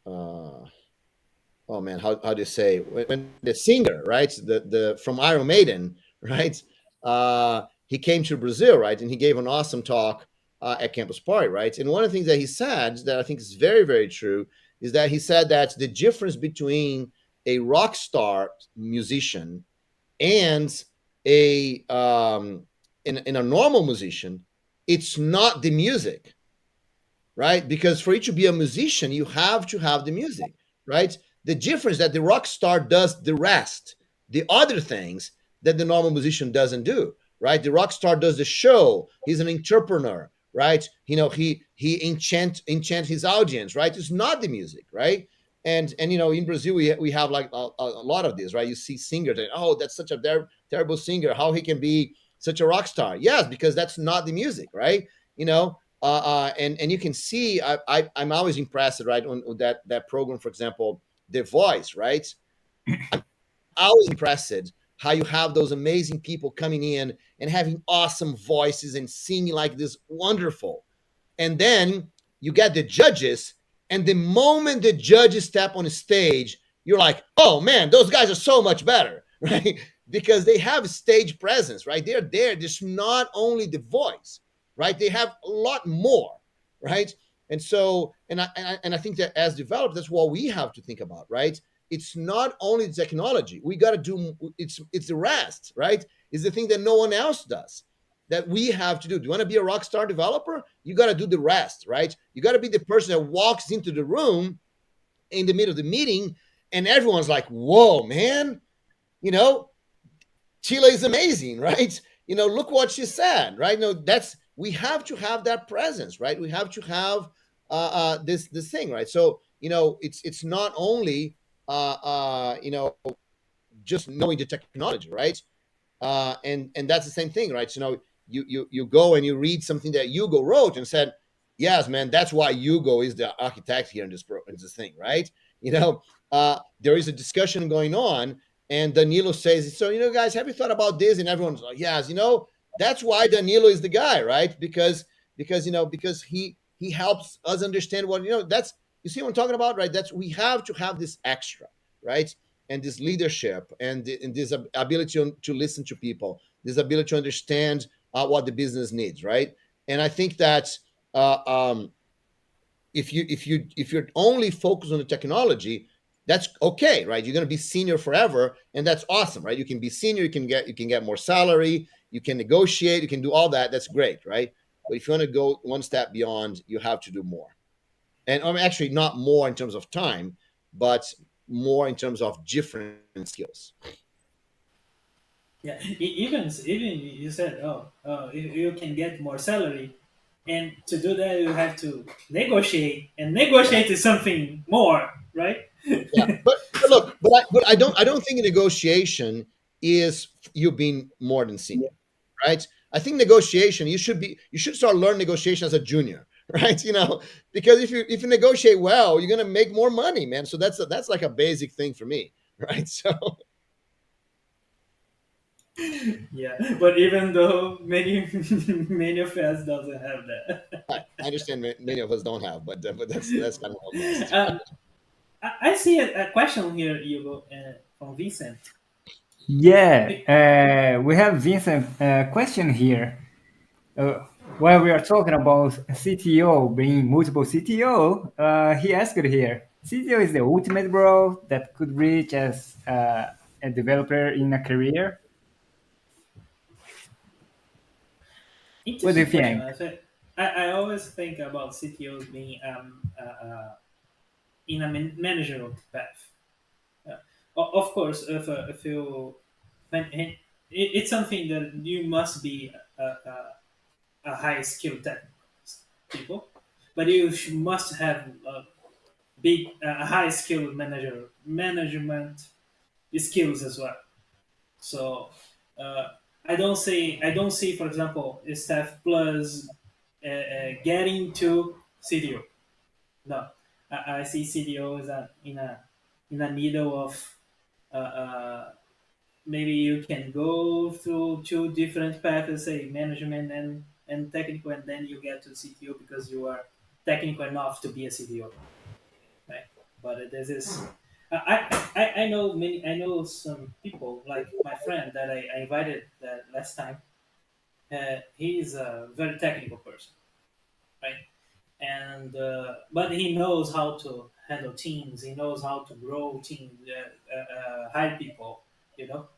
Speaker 5: uh, oh man, how do you say when the singer, right, the from Iron Maiden, right, he came to Brazil, right, and he gave an awesome talk at Campus Party, right, and one of the things that he said that I think is very very true is that he said that the difference between a rock star musician and a in a normal musician, it's not the music, right? Because for you to be a musician, you have to have the music, right? The difference that the rock star does the rest, the other things that the normal musician doesn't do, right? The rock star does the show. He's an entrepreneur, right? He enchant his audience, right? It's not the music, right? And in Brazil we have like a lot of this, right? You see singers that, oh, that's such a terrible singer, how he can be such a rock star. Yes, because that's not the music, right? And you can see I'm always impressed, right, on that program, for example, The Voice, right? Always impressed how you have those amazing people coming in and having awesome voices and singing like this wonderful. And then you get the judges, and the moment the judges step on the stage, you're like, oh man, those guys are so much better, right? Because they have stage presence, right? They're there. There's not only the voice, right? They have a lot more, right? And so, and I think that as developers, that's what we have to think about, right? It's not only the technology. We got to do it's the rest, right? It's the thing that no one else does that we have to do. Do you want to be a rock star developer? You got to do the rest, right? You got to be the person that walks into the room in the middle of the meeting and everyone's like, whoa, man, you know, Chile is amazing, right? Look what she said, right? That's we have to have that presence, right? We have to have this thing, right? So it's not only just knowing the technology, right? And that's the same thing, right? You go and you read something that Hugo wrote and said, yes, man, that's why Hugo is the architect here in this thing, right? There is a discussion going on, and Danilo says, so guys, have you thought about this? And everyone's like, yes, that's why Danilo is the guy, right? Because he helps us understand what that's you see what I'm talking about, right? That's we have to have this extra, right? And this leadership and this ability to listen to people, this ability to understand what the business needs, right? And I think that uh, um, if you're only focused on the technology, that's okay, right? You're going to be senior forever, and that's awesome, right? You can be senior, you can get more salary, you can negotiate, you can do all that. That's great, right? But if you want to go one step beyond, you have to do more, and actually not more in terms of time, but more in terms of different skills.
Speaker 3: Yeah, even you said, oh, you can get more salary, and to do that you have to negotiate, and
Speaker 5: Yeah,
Speaker 3: negotiate is something more, right?
Speaker 5: yeah. But
Speaker 3: So
Speaker 5: look, but I don't think negotiation is you being more than senior, right? I think negotiation you should start learning negotiation as a junior, right? Because if you negotiate well, you're gonna make more money, man. So that's like a basic thing for me, right? So
Speaker 3: yeah, but even though many many of us doesn't have that.
Speaker 5: I understand many of us don't have, but that's kind of a must.
Speaker 3: um, I see a question here, Hugo, from Vincent.
Speaker 1: Yeah, we have Vincent question here. Uh, while we are talking about CTO being multiple CTO, he asked here, CTO is the ultimate role that could reach as a developer in a career. What do you
Speaker 3: Interesting question.
Speaker 1: think?
Speaker 3: I always think about CTOs being in a managerial path. Uh, of course, if you, it's something that you must be a high skill technical people, but you must have a high skill management skills as well. So uh, I don't see, for example, staff plus getting to CDO. No, I see CDO as in a middle of uh, uh, maybe you can go through two different paths, say management and technical, and then you get to CTO because you are technical enough to be a CTO, right? But this is I know many. I know some people like my friend that I invited that last time. He's a very technical person, right? And but he knows how to handle teams. He knows how to grow teams, hire people. You know,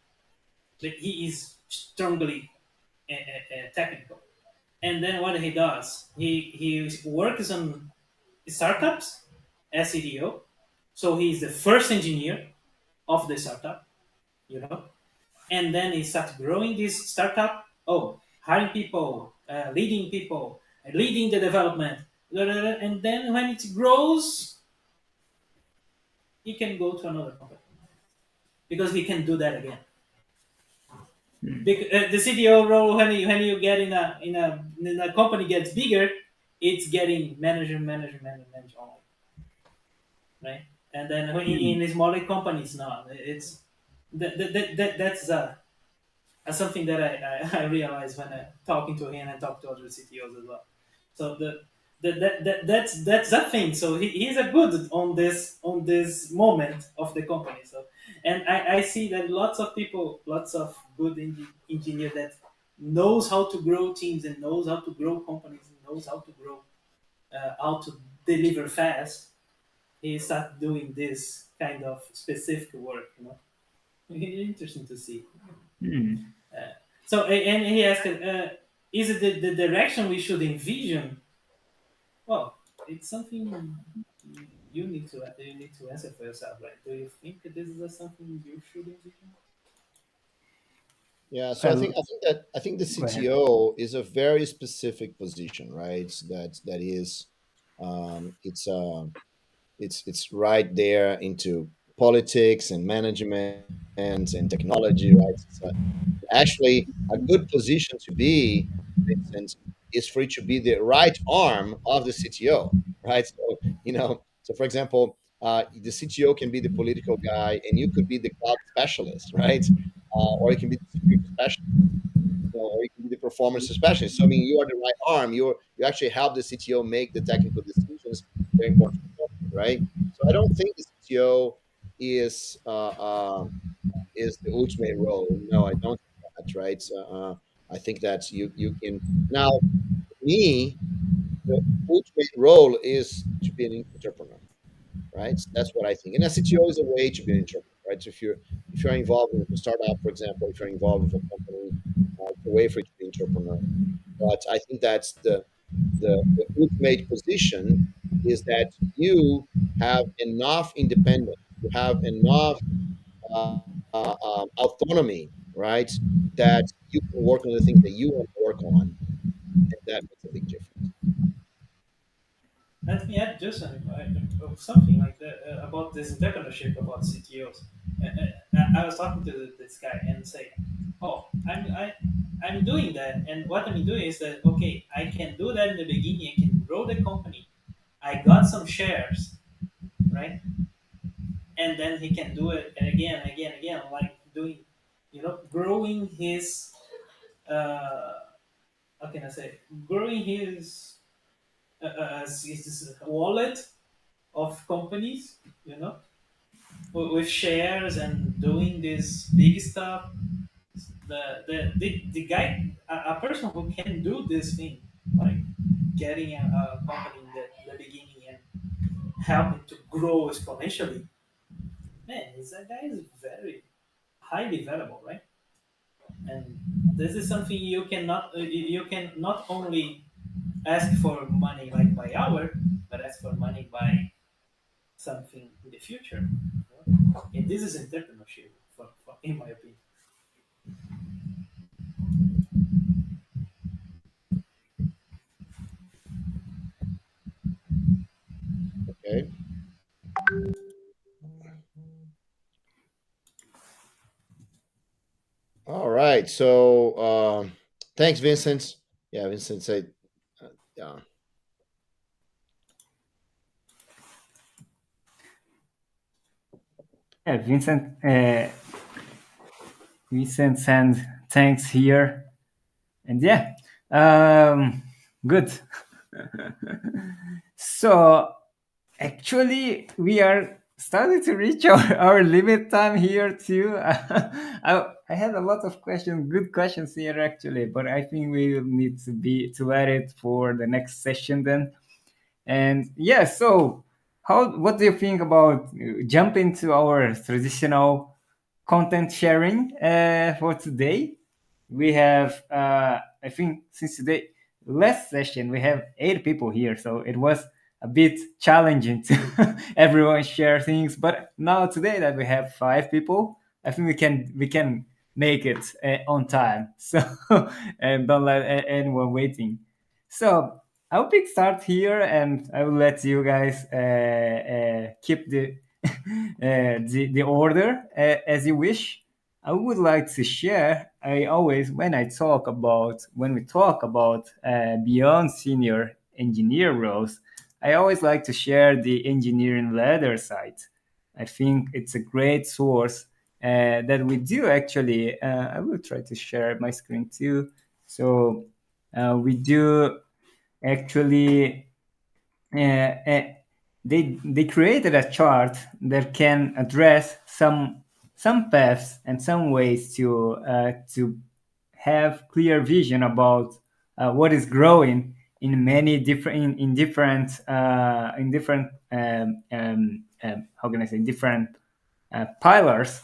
Speaker 3: but he is strongly technical. And then what he does, he works on startups as CTO. So he's the first engineer of the startup, you know. And then he starts growing this startup. Oh, hiring people, leading people, leading the development. And then when it grows, he can go to another company because he can do that again. The CTO role, when you get in a company gets bigger, it's getting manager only, right? And then when
Speaker 1: Mm.
Speaker 3: in smaller companies, no, it's that's something that I realized when I talking to him and talk to other CTOs as well. So that's that thing. So he's a good on this moment of the company. So and I see that lots of people, lots of good engineer that knows how to grow teams and knows how to grow companies and knows how to deliver fast. He start doing this kind of specific work. Interesting to see.
Speaker 1: Mm.
Speaker 3: So and he asked, is it the direction we should envision? Well, it's something you need to answer for yourself, right? Do you think that this is something you should envision?
Speaker 5: Yeah, so
Speaker 1: Well,
Speaker 5: I think the
Speaker 1: go ahead.
Speaker 5: CTO is a very specific position, right? That is, it's it's right there into politics and management and technology, right? It's actually a good position to be, Vincent, is for it to be the right arm of the CTO, right? So, so for example, the CTO can be the political guy, and you could be the cloud specialist, right? Or you can be the security specialist, or you can be the performance specialist. So, I mean, you are the right arm. You actually help the CTO make the technical decisions. Very important for the company, right? So, I don't think the CTO is is the ultimate role. No, I don't think that, right? I think that you can now. For me, the ultimate role is to be an entrepreneur, right? That's what I think. And a CTO is a way to be an entrepreneur, right? So if you're involved with a startup, for example, if you're involved with a company, it's a way for you to be an entrepreneur. But I think that's the ultimate position is that you have enough independence, you have enough autonomy, right? That you can work on the things that you want to work on, and that makes a big difference.
Speaker 3: Let me add just something like that about this entrepreneurship about CTOs. I was talking to this guy and say, "Oh, I'm doing that, and what I'm doing is that okay, I can do that in the beginning. I can grow the company. I got some shares, right? And then he can do it and again, like doing, growing his how can I say, growing his wallet of companies, you know, with shares and doing this big stuff. The guy, a person who can do this thing, like getting a company in the beginning and helping to grow exponentially, man, that guy is very highly valuable, right? And this is something you can not only ask for money like by hour, but ask for money by something in the future. And this is entrepreneurship, in my opinion.
Speaker 5: Okay. All right. So thanks, Vincent. Yeah, Vincent said, yeah.
Speaker 1: Yeah, Vincent send thanks here, and yeah, good. So actually, we are starting to reach our limit time here too. I had a lot of questions, good questions here actually, but I think we will need to add it for the next session then. And yeah, so what do you think about jump into our traditional content sharing for today? We have, I think, since today, last session we have 8 people here, so it was a bit challenging to everyone share things. But now today that we have 5 people, I think we can make it on time. So and don't let anyone waiting. So I will pick start here, and I will let you guys keep the the order as you wish. I would like to share. I always, when we talk about beyond senior engineer roles, I always like to share the engineering ladder side. I think it's a great source that we do actually. I will try to share my screen too. So we do actually they created a chart that can address some paths and some ways to have clear vision about what is growing in many different in different how can I say different pillars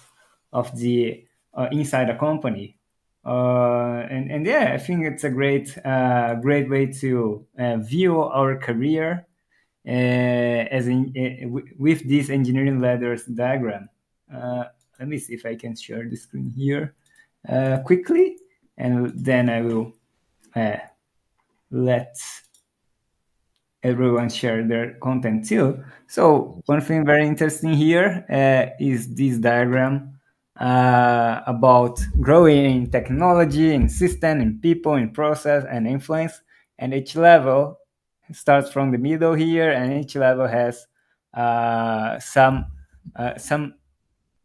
Speaker 1: of the inside a company. And yeah, I think it's a great way to view our career with this engineering ladders diagram. Let me see if I can share the screen here quickly, and then I will let everyone share their content too. So one thing very interesting here is this diagram about growing in technology, in system, in people, in process, and influence. And each level starts from the middle here, and each level has uh, some uh, some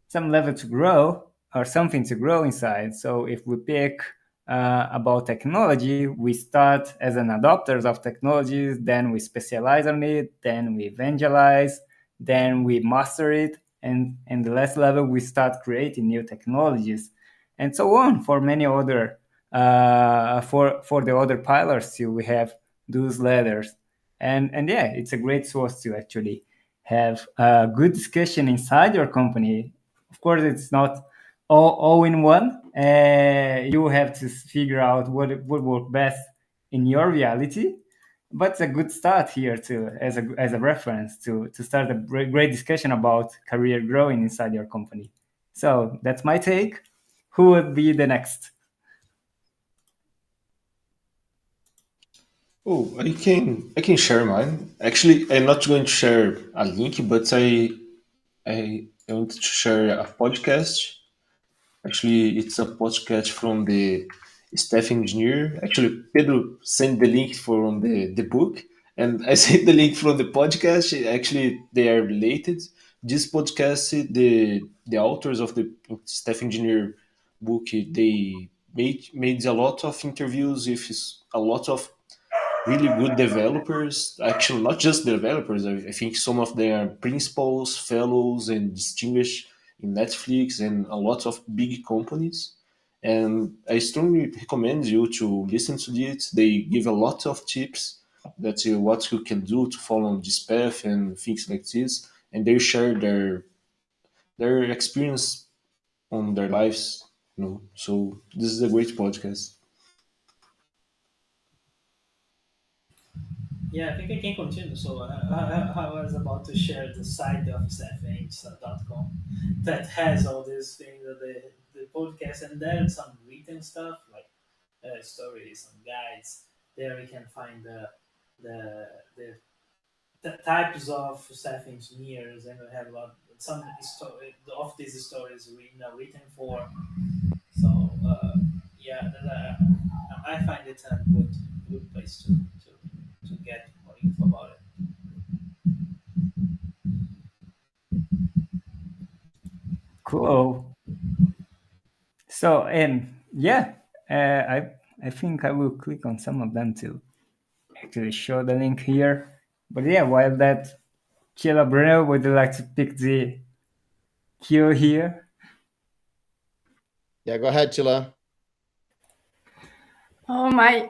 Speaker 1: some level to grow or something to grow inside. So if we pick about technology, we start as an adopters of technologies, then we specialize on it, then we evangelize, then we master it, and the last level we start creating new technologies, and so on for many other for the other pillars too. We have those ladders, and yeah, it's a great source to actually have a good discussion inside your company. Of course, it's not all in one. You have to figure out what would work best in your reality. But it's a good start here too, as a reference to start a great discussion about career growing inside your company. So that's my take. Who would be the next?
Speaker 2: Oh, I can share mine. Actually, I'm not going to share a link, but I want to share a podcast. Actually, it's a podcast from the staff engineer. Actually, Pedro sent the link from the book, and I sent the link from the podcast. Actually, they are related. This podcast, the authors of the staff engineer book, they made a lot of interviews with a lot of really good developers. Actually, not just developers. I think some of them are principals, fellows, and distinguished in Netflix and a lot of big companies. And I strongly recommend you to listen to it. They give a lot of tips that what you can do to follow this path and things like this. And they share their experience on their lives. So this is a great podcast.
Speaker 3: Yeah, I think I can continue. So I was about to share the site of sfh.com that has all these things, the podcast, and there's some written stuff like stories and guides. There we can find the, the, the types of staff engineers, and we have a lot, some story of these stories in a written form. So yeah, I find it a good place to get more info about it.
Speaker 1: Cool. So and yeah, I think I will click on some of them to actually show the link here. But yeah, while that, Sheila Bruno, would you like to pick the cue here?
Speaker 5: Yeah, go ahead, Chila.
Speaker 4: Oh, my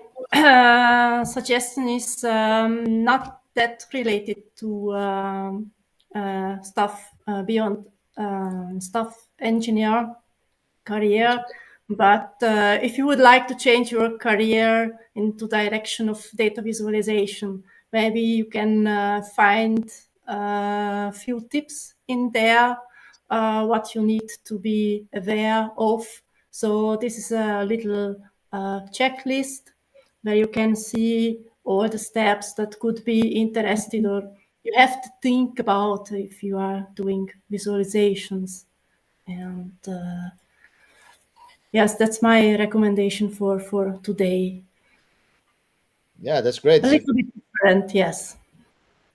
Speaker 4: suggestion is not that related to stuff beyond stuff engineer career. But if you would like to change your career into direction of data visualization, maybe you can find a few tips in there, what you need to be aware of. So this is a little checklist where you can see all the steps that could be interested, or you have to think about if you are doing visualizations. And yes, that's my recommendation for today.
Speaker 5: Yeah, that's great.
Speaker 4: A little bit different, yes.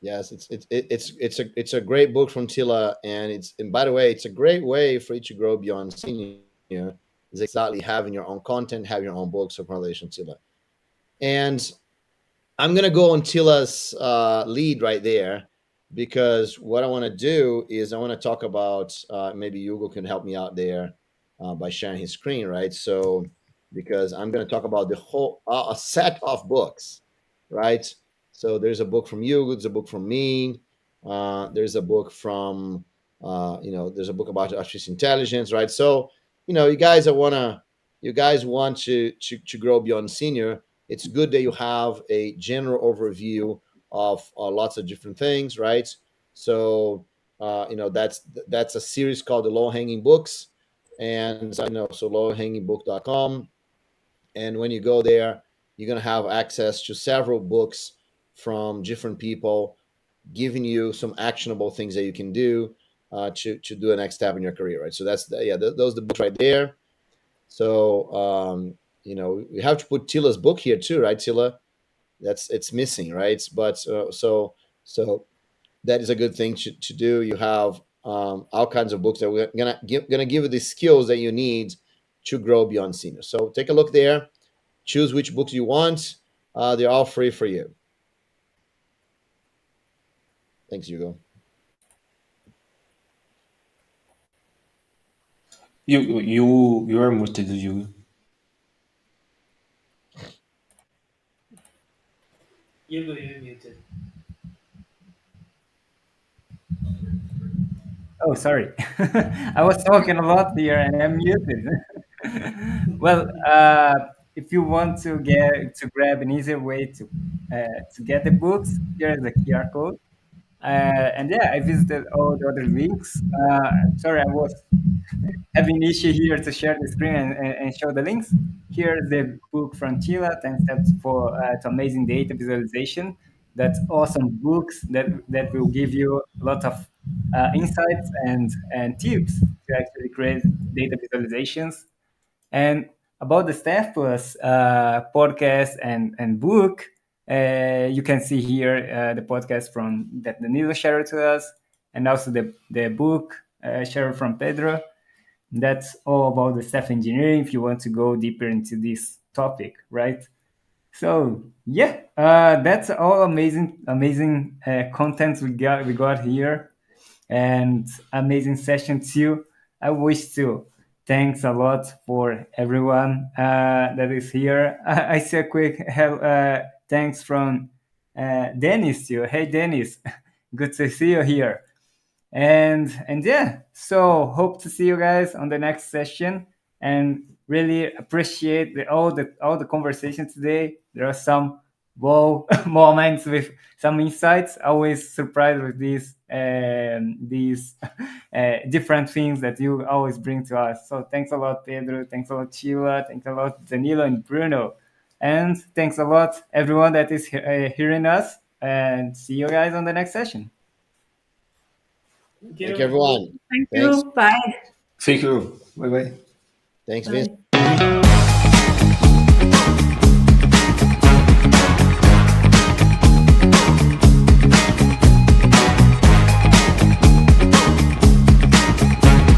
Speaker 5: Yes, it's a great book from Tila, and by the way, it's a great way for you to grow beyond senior. Is exactly having your own content, have your own books. So congratulations, Tila. And I'm gonna go on Tila's lead right there because what I want to do is I want to talk about maybe Hugo can help me out there by sharing his screen, right? So because I'm going to talk about the whole a set of books, right? So there's a book from Hugo, there's a book from me, there's a book from there's a book about artificial intelligence, right? So you guys want to grow beyond senior. It's good that you have a general overview of lots of different things, right? So that's a series called the Low Hanging Books, and so lowhangingbook.com. And when you go there, you're gonna have access to several books from different people, giving you some actionable things that you can do to do a next step in your career, right? So those are the books right there. So we have to put Tila's book here too, right, Tila? It's missing, right? But so that is a good thing to do. You have all kinds of books that we're gonna give you the skills that you need to grow beyond senior. So take a look there. Choose which books you want. They're all free for you. Thanks, Hugo.
Speaker 2: You are muted, you.
Speaker 3: You're muted.
Speaker 1: Oh, sorry. I was talking a lot here and I'm muted. Well, if you want to grab an easier way to get the books, here is the QR code. And yeah, I visited all the other links. Sorry, I was having issue here to share the screen and show the links. Here's the book from Chila, 10 Steps to Amazing Data Visualization. That's awesome books that will give you a lot of insights and tips to actually create data visualizations. And about the Staff Plus podcast and book, you can see here the podcast from that Danilo shared to us, and also the book shared from Pedro. That's all about the staff engineering if you want to go deeper into this topic, right? So yeah, that's all amazing content we got here, and amazing session too. I wish to thanks a lot for everyone that is here. I see a quick thanks from Dennis too. Hey Dennis, good to see you here. And yeah, so hope to see you guys on the next session, and really appreciate all the conversation today. There are some wow moments with some insights. Always surprised with these different things that you always bring to us. So thanks a lot, Pedro. Thanks a lot, Sheila. Thanks a lot, Danilo and Bruno. And thanks a lot, everyone that is hearing us. And see you guys on the next session.
Speaker 3: Thank
Speaker 5: Thank you,
Speaker 3: you.
Speaker 5: everyone.
Speaker 4: Thank
Speaker 5: Thanks.
Speaker 4: you. Bye.
Speaker 2: Thank you. Bye bye.
Speaker 5: Thanks, Vince.
Speaker 4: Bye.